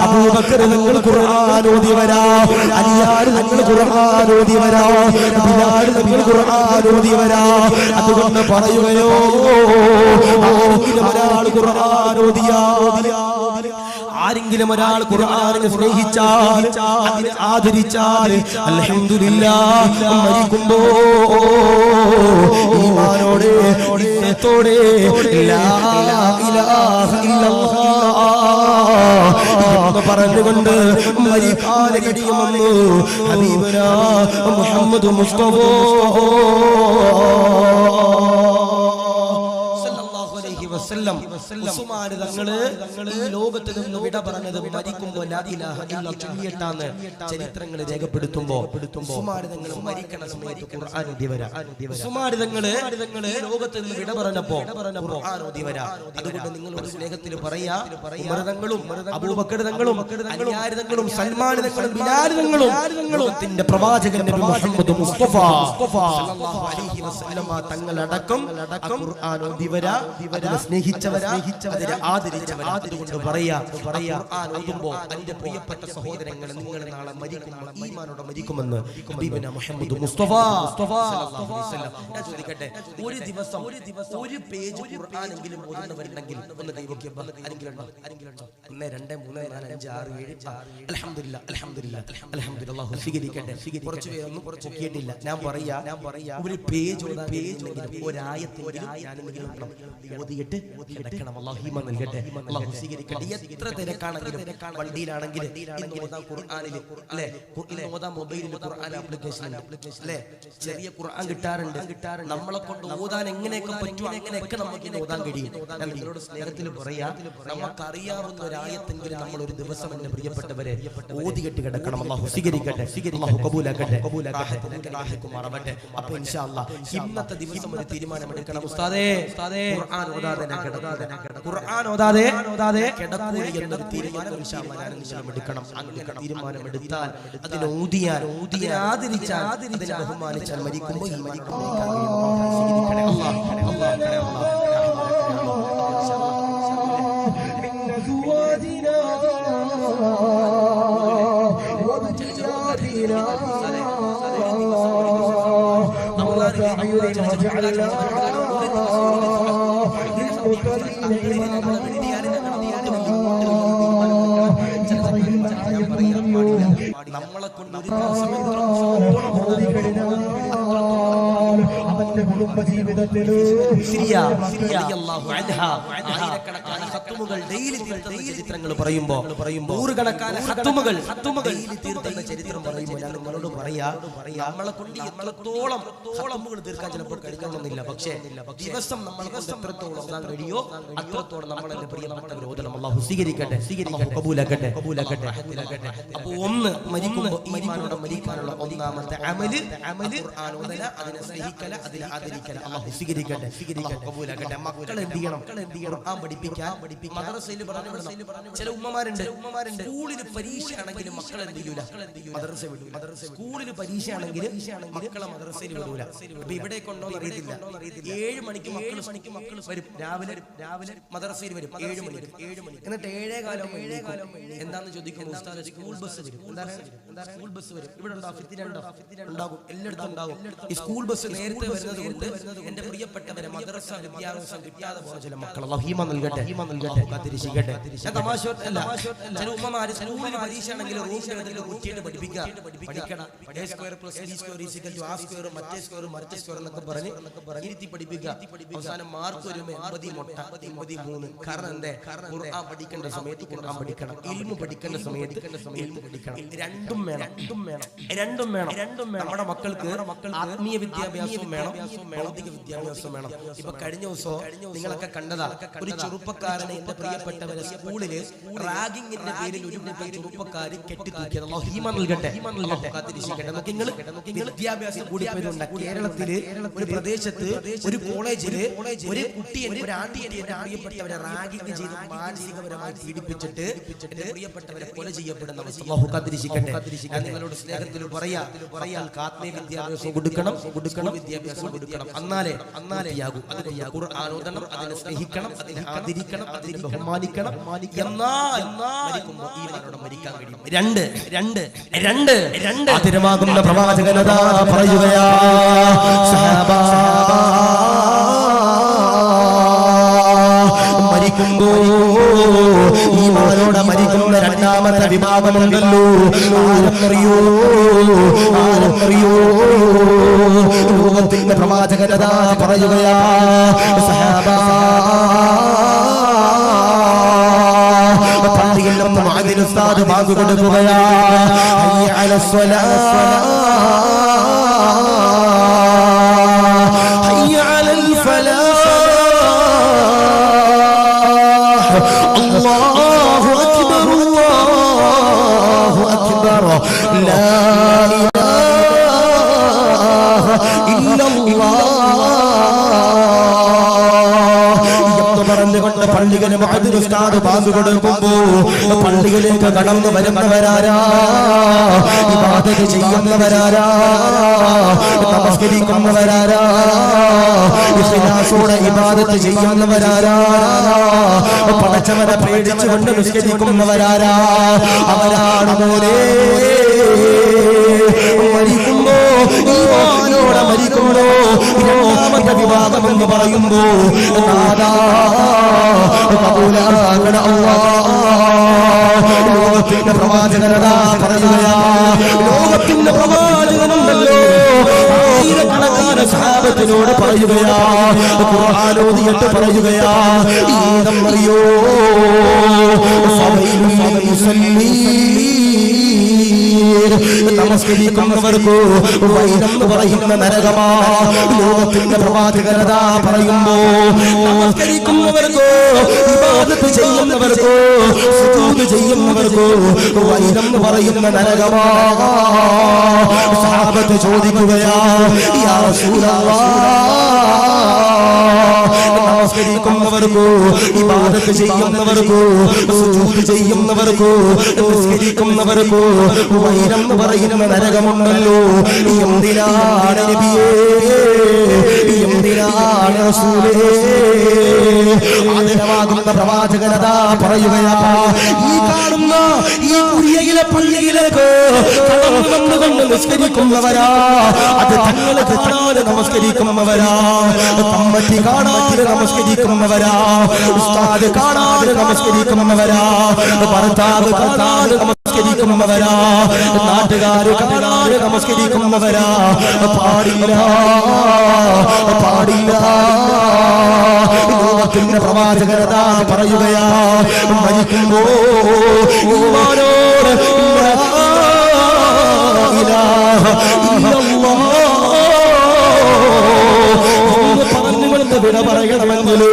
Speaker 2: അബൂബക്കർ തങ്ങള് ഖുർആൻ ഓതി വരാ, അലിയാർ തങ്ങള് ഖുർആൻ ഓതി വരാ, ബിലാൽ തങ്ങള് ഖുർആൻ ഓതി വരാ. അതുകൊണ്ട് പറയുകയോ ആരെങ്കിലും ഒരാൾ ഖുർആൻ ഓതിയാ, ആരെങ്കിലും ഒരാൾ ഖുർആനിനെ സ്നേഹിച്ചാൽ, അതിനെ ആദരിച്ചാൽ അൽഹംദുലില്ലാഹ് മരിക്കുമ്പോ ഈമാനോടെ ഇസ്സത്തോടെ ലാ ഇലാഹ ഇല്ലല്ലാഹ് എന്ന് പറഞ്ഞുകൊണ്ട് മരിക്കാൻ കഴിയുമെന്ന് ഹബീബനാ മുഹമ്മദ് മുസ്തഫ ഉസ്മാൻ തങ്ങള് ഈ ലോകത്ത് നിന്ന് വിട പറഞ്ഞത് മരിക്കുമ്പോ ലാ ഇലാഹ ഇല്ലല്ലാഹ് ചൊല്ലിയിട്ടാണ് ചരിത്രങ്ങൾ രേഖപ്പെടുത്തുമ്പോ ഉസ്മാൻ തങ്ങൾ മരിക്കണ സമയത്ത് ഖുർആൻ ഓതി വരാ. ഉസ്മാൻ തങ്ങള് ഈ ലോകത്ത് നിന്ന് വിട പറഞ്ഞപ്പോ ഖുർആൻ ഓതി വരാ. അതുകൊണ്ട് നിങ്ങളോട് സ്നേഹത്തിൽ പറയാ, ഉമർ തങ്ങളും അബൂബക്കർ തങ്ങളും അലിയാർ തങ്ങളും സൽമാൻ തങ്ങളും ബിലാൽ തങ്ങളും ലോകത്തിന്റെ പ്രവാചകൻ നബി മുഹമ്മദ് മുസ്തഫ സല്ലല്ലാഹു അലൈഹി വസല്ലം തങ്ങളടക്കം ഖുർആൻ ഓതി വരാ. അതിനെ സ്നേഹിച്ചവരാ, അതിനെ ആദരിച്ചവരാ. അതുകൊണ്ട് പറയാ, ഖുർആൻ ഓതുമ്പോ എന്റെ പ്രിയപ്പെട്ട സഹോദരങ്ങളെ നിങ്ങൾ നാളെ മരിക്കുമ്പോൾ ഈമാനോടെ മരിക്കുമെന്ന് ഹബീബന മുഹമ്മദ് മുസ്തഫ സല്ലല്ലാഹു അലൈഹി വസല്ലം. ഞാൻ ചോദിക്കട്ടെ, ഒരു ദിവസം ഒരു പേജ് ഖുർആനെങ്കിലും ഓതുന്നവരുണ്ടെങ്കിൽ ഒന്ന് കൈവയ്ക്കുക. ആരെങ്കിലും ഉണ്ടോ? 1 2 3 4 5 6 7 അൽഹംദുലില്ലാ അൽഹംദുലില്ലാ അൽഹംദുലില്ലാ. അല്ലാഹു സ്വീകരിക്കട്ടെ. കുറച്ച് പേരൊന്നും കേട്ടില്ല. ഞാൻ പറയാ ഒരു പേജ് ഒരായത്തെങ്കിലും ഞാനെങ്കിലും ഓതിയിട്ട് കിടക്കണം. അല്ലാഹു ഈമാൻ നൽകട്ടെ, അല്ലാഹു സ്വീകരിക്കട്ടെ. എത്ര തിരക്കാണെങ്കിലും വണ്ടിയിലാണെങ്കിൽ ഖുർആനിൽ അല്ലേ, ഓതാ മൊബൈലിൽ ഖുർആൻ ആപ്ലിക്കേഷൻ അല്ലേ, ചെറിയ ഖുർആൻ കിട്ടാറുണ്ട്. നമ്മളെ കൊണ്ട് ഓതാൻ എങ്ങനെയൊക്കെ പറ്റും അങ്ങനെയൊക്കെ നമുക്ക് ഓതാൻ കഴിയും. ഞാൻ നിങ്ങളോട് സ്നേഹത്തിൽ പറയാ, നമുക്കറിയാവുന്ന ഒരായത്തെങ്കിലും നമ്മൾ ഒരു ദിവസം എന്റെ പ്രിയപ്പെട്ടവരെ ഓതിയിട്ട് കിടക്കണം. അല്ലാഹു സ്വീകരിക്കട്ടെ, അല്ലാഹു കബൂലാക്കട്ടെ, കബൂലാക്കട്ടെ. അപ്പൊ ഇൻഷാ അല്ലാഹ് ഇന്നത്തെ ദിവസം ഒരു തീരുമാനമെടുക്കണം. ഉസ്താദേ ഖുർആൻ ഓതാതെ കിടക്കൂല എന്നൊരു തീരുമാനം ഇൻഷാ അല്ലാഹ് ഞാൻ നിങ്ങളും എടുക്കണം. അങ്ങനെ തീരുമാനമെടുത്താൽ അതിനെ ഊതിയാൽ ആദരിച്ചാൽ അതിനെ ബഹുമാനിച്ചാൽ മരിക്കുമ്പോൾ ഈ
Speaker 1: നമ്മളെ കൊണ്ട് ഒരു
Speaker 3: അവന്റെ കുടുംബ ജീവിതത്തിൽ
Speaker 1: ആയിരക്കണക്കാണ് ഖത്തുമുകൾ ഡെയിലി തീർത്തുന്ന ചരിത്രങ്ങൾ പറയുമ്പോ നൂറുകണക്കാന ഖത്തുമുകൾ ഡെയിലി തീർത്തുന്ന ചരിത്രം പറയുമ്പോൾ ഞാൻ നിങ്ങളോട് പറയാ നമ്മളെ കൊണ്ട് എത്രത്തോളം ഖത്തുമുകൾ തീർക്കാൻ ചിലപ്പോൾ കഴിക്കണമെന്നില്ല. പക്ഷേ ദിവസം നമ്മളെ കൊണ്ട് എത്രത്തോളം ഓതാൻ കഴിയോ അത്രത്തോളം നമ്മളെന്റെ പ്രിയപ്പെട്ടവർ ഓതണം. അല്ലാഹു സ്വീകരിക്കട്ടെ, കബൂലാക്കട്ടെ. അപ്പോൾ ഒന്ന് മരിക്കുമ്പോൾ ഈമാനോടെ മരിക്കാനുള്ള ഒന്നാമത്തെ അമല് ഖുർആൻ ഓതല, അതിനെ സ്നേഹിക്കല, അതിനെ ആദരിക്കല. അല്ലാഹു സ്വീകരിക്കട്ടെ, കബൂലാക്കട്ടെ. മക്കളെ എന്ത് ചെയ്യണം? ഖുർആൻ പഠിപ്പിക്കാൻ മദ്രസയിൽ പറഞ്ഞു വിടണം. ചില ഉമ്മമാരുണ്ട് സ്കൂളിൽ പരീക്ഷയാണെങ്കിലും മക്കളെ എന്ത് ചെയ്യൂല, മദ്രസ വിടൂല. സ്കൂളിൽ പരീക്ഷയാണെങ്കിൽ മക്കളെ മദ്രസയിൽ വിടൂല. അപ്പൊ ഇവിടെ കൊണ്ടോന്ന് അറിയത്തില്ല. 7 മണിക്ക് മക്കൾ വരും, രാവിലെ മദ്രസയിൽ വരും 7 മണിക്ക്. എന്നിട്ട് 7:15 എന്താന്ന് ചോദിക്കും, ഉസ്താദ് സ്കൂൾ ബസ് വരും. സ്കൂൾ ബസ് വരും. ഇവിടെ ഉണ്ടാകും, ഉണ്ടാകും, എല്ലായിടത്തും ഉണ്ടാകും. ഈ സ്കൂൾ ബസ് നേരത്തെ വരുന്നത് കൊണ്ട് എന്റെ പ്രിയപ്പെട്ടവരെ മദ്രസ വിദ്യാഭ്യാസം കിട്ടാതെ പോകുന്ന ചില മക്കൾ ഹീമ നൽകട്ടെ, കാത്തിരിക്കട്ടെ. ഞാൻ തമാശ അല്ല. ചില ഉമ്മമാര് സ്കൂളിൽ പരീക്ഷയാണെങ്കിൽ റൂമിൽ കുട്ടിയെ പഠിപ്പിക്കണം. A² + B² = A² മറ്റേ സ്ക്വയർ മറ്റേ സ്ക്വയർ എന്നൊക്കെ പറഞ്ഞ് ഇരുത്തി പഠിപ്പിക്കുക. അവസാനം മാർക്ക് വരുമ്പോൾ 83. കാരണം എന്തേ? ഖുർആൻ പഠിക്കേണ്ട സമയത്ത് ഖുർആൻ പഠിക്കണം, ഇൽമു പഠിക്കേണ്ട സമയത്ത് ഇൽമു പഠിക്കണം. രണ്ടും വേണം. നമ്മുടെ മക്കൾക്ക് ആത്മീയ വിദ്യാഭ്യാസവും വേണം, ഭൗതിക വിദ്യാഭ്യാസവും വേണം. ഇപ്പൊ കഴിഞ്ഞ ദിവസം നിങ്ങളൊക്കെ കണ്ടതാ, ഒരു ചെറുപ്പക്കാരനെ എന്റെ പ്രിയപ്പെട്ടവരെ സ്കൂളില് റാഗിങ്ങിന്റെ പേരിൽ ഒരു ചെറുപ്പക്കാര് കെട്ടിത്തൂക്കിയത്. ഹീമ നൽകട്ടെ, കാത്തിരിക്കട്ടെ. നിങ്ങൾ വിദ്യാഭ്യാസം കൂടി പോയതുകൊണ്ട് കേരളത്തില് ഒരു പ്രദേശത്ത് ഒരു കോളേജില് ഒരു കുട്ടിയെ, ഒരു ആൺകുട്ടിയെ പ്രിയപ്പെട്ടവരെ റാഗിങ് ചെയ്ത് മാനസികപരമായി പീഡിപ്പിച്ചിട്ട് എന്റെ പ്രിയപ്പെട്ടവരെ കൊല ചെയ്യപ്പെടുന്ന അവസ്ഥ. അല്ലാഹു കാത്തിരിക്കട്ടെ. ഞാൻ നിങ്ങളോട് സ്നേഹത്തിൽ പറയാ, ആത്മീയ വിദ്യാഭ്യാസം കൊടുക്കണം, വിദ്യാഭ്യാസം കൊടുക്കണം. എന്നാലേ ഖുർആൻ ഓതണം, അതിനെ സ്നേഹിക്കണം, അതിനെ ആദരിക്കണം, അതിനെ ബഹുമാനിക്കണം. എന്നാൽ ഈമാനോടെ മരിക്കാൻ കഴിയും. രണ്ട്
Speaker 3: അതിരമാകുന്ന പ്രവാചകനതാ പറയുകയാ, സഹാബാ മരിക്കുമ്പോ ഈമാനോടെ മരിക്കുന്ന രണ്ടാമത്തെ വിഭാഗമുണ്ടല്ലോ. ആരെന്നറിയോ? ലോകത്തിന്റെ പ്രവാചകനതാ പറയുകയാ, സഹാബാ പള്ളിയിൽ നിന്ന് മുഅദ്ദിൻ ഉസ്താദ് ബാങ്ക് കൊടുക്കുകയാ, ഹയ്യ അലസ്സലാഹ്, ഹയ്യ അലൽ ഫലാഹ്, അല്ലാഹു അക്ബർ, അല്ലാഹു അക്ബർ, ലാ ഇലാഹ ഇല്ലല്ലാഹ് പറഞ്ഞുകൊണ്ട് പള്ളികളിൽ മുഅദ്ദിൻ ഉസ്താദ് ബാങ്ക് കൊടുക്കുമ്പോ പള്ളികളിലേക്ക് കടന്നു വരുന്നവരാരാ? ഇബാദത്ത് ചെയ്യുന്നവരാരാ? നമസ്കരിക്കുന്നവരാരാ? ഇഖ്ലാസോടെ ഇബാദത്ത് ചെയ്യുന്നവരാരാ? പടച്ചവനെ പേടിച്ചുകൊണ്ട് നിസ്കരിക്കുന്നവരാരാ? അവരാണ് മോനെ മരിക്കുമ്പോ, ഈമാനോടെ മരിക്കുമ്പോ രണ്ടാമത്തെ വിഭാഗം എന്ന് പറയുമ്പോ കബൂലാക്കണ അല്ലാഹ്. ലോകത്തിന്റെ പ്രവാചകനതാ പറയുകയാ, ലോകത്തിന്റെ പ്രവാചകനുണ്ടല്ലോ, ആയിരക്കണക്കാന സഹാബത്തിനോട് പറയുകയാ, ഖുർആൻ ഓതിയിട്ട് പറയുകയാ, ഏതെന്നറിയോ? നമസ്കരിക്കുന്നവർക്ക് വൈദെന്ന് പറയുന്ന നരകമാ. ലോകത്തിന്റെ പ്രവാചകനതാ പറയുമ്പോ നമസ്കരിക്കുന്നവർക്കോ, ഇബാദത്ത് ചെയ്യുന്നവർക്കോ, സുജൂദ് ചെയ്യുന്നവർക്കോ വൈദെന്ന് പറയുന്ന നരകമാ. സഹാബത്ത് ചോദിക്കുകയാ, യാ റസൂലല്ലാഹ്, നമസ്കരിക്കുന്നവർക്കോ, ഇബാദത്ത് ചെയ്യുന്നവർക്കോ, സുജൂദ് ചെയ്യുന്നവർക്കോ, നിസ്കരിക്കുന്നവർക്കോ വൈദെന്ന് പറയുന്ന നരകമുണ്ടല്ലോ. എന്തിനാണ് നബിയേ, എന്തിനാണ് റസൂലേ? ആദരവാകുന്ന പ്രവാചകനതാ പറയുകയാ, ഈ കാണുന്ന ഈ കുരിയയിലെ പള്ളിയിലേക്ക് കടന്നു വന്നുകൊണ്ട് നിസ്കരിക്കുന്നവരാ, അത് തങ്ങൾക്ക് കാണാതെ നമസ്കരിക്കുന്നവരാ, കമ്മറ്റി കാണാതെ നമസ്കരിക്കുന്നവരാ, ഉസ്താദ് കാണാതെ നമസ്കരിക്കുന്നവരാ, ഭർത്താവ് കാണാതെ നമസ്കരിക്കുന്നവരാ, നാട്ടുകാര് കാണാതെ നമസ്കരിക്കുന്നവരാ. പാടില്ല പാടില്ല. ലോകത്തിന്റെ പ്രവാചകരതാ പറയുകയാ, മരിക്കുമ്പോ ഈമാനോട് ലാ ഇലാഹ ഇല്ലല്ലാഹ് പറഞ്ഞുകൊണ്ട് വിട പറയണമെങ്കിലോ,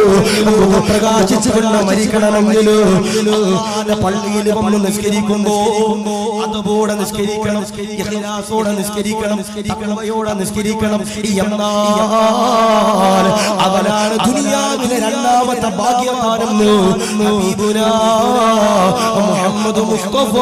Speaker 3: പ്രകാശിച്ചുകൊണ്ട് മരിക്കണമെങ്കിലോ, പള്ളിയിൽ വന്ന് നിസ്കരിക്കുമ്പോ അതുപോലെ നിസ്കരിക്കണം, ഇഖ്ലാസോടെ നിസ്കരിക്കണം, തഖ്വയോടെ നിസ്കരിക്കണം. എന്നാൽ അവനാണ് ദുനിയാവിലെ രണ്ടാമത്തെ ഭാഗ്യവാനെന്ന് ഹബീബുനാ മുഹമ്മദ് മുസ്തഫ.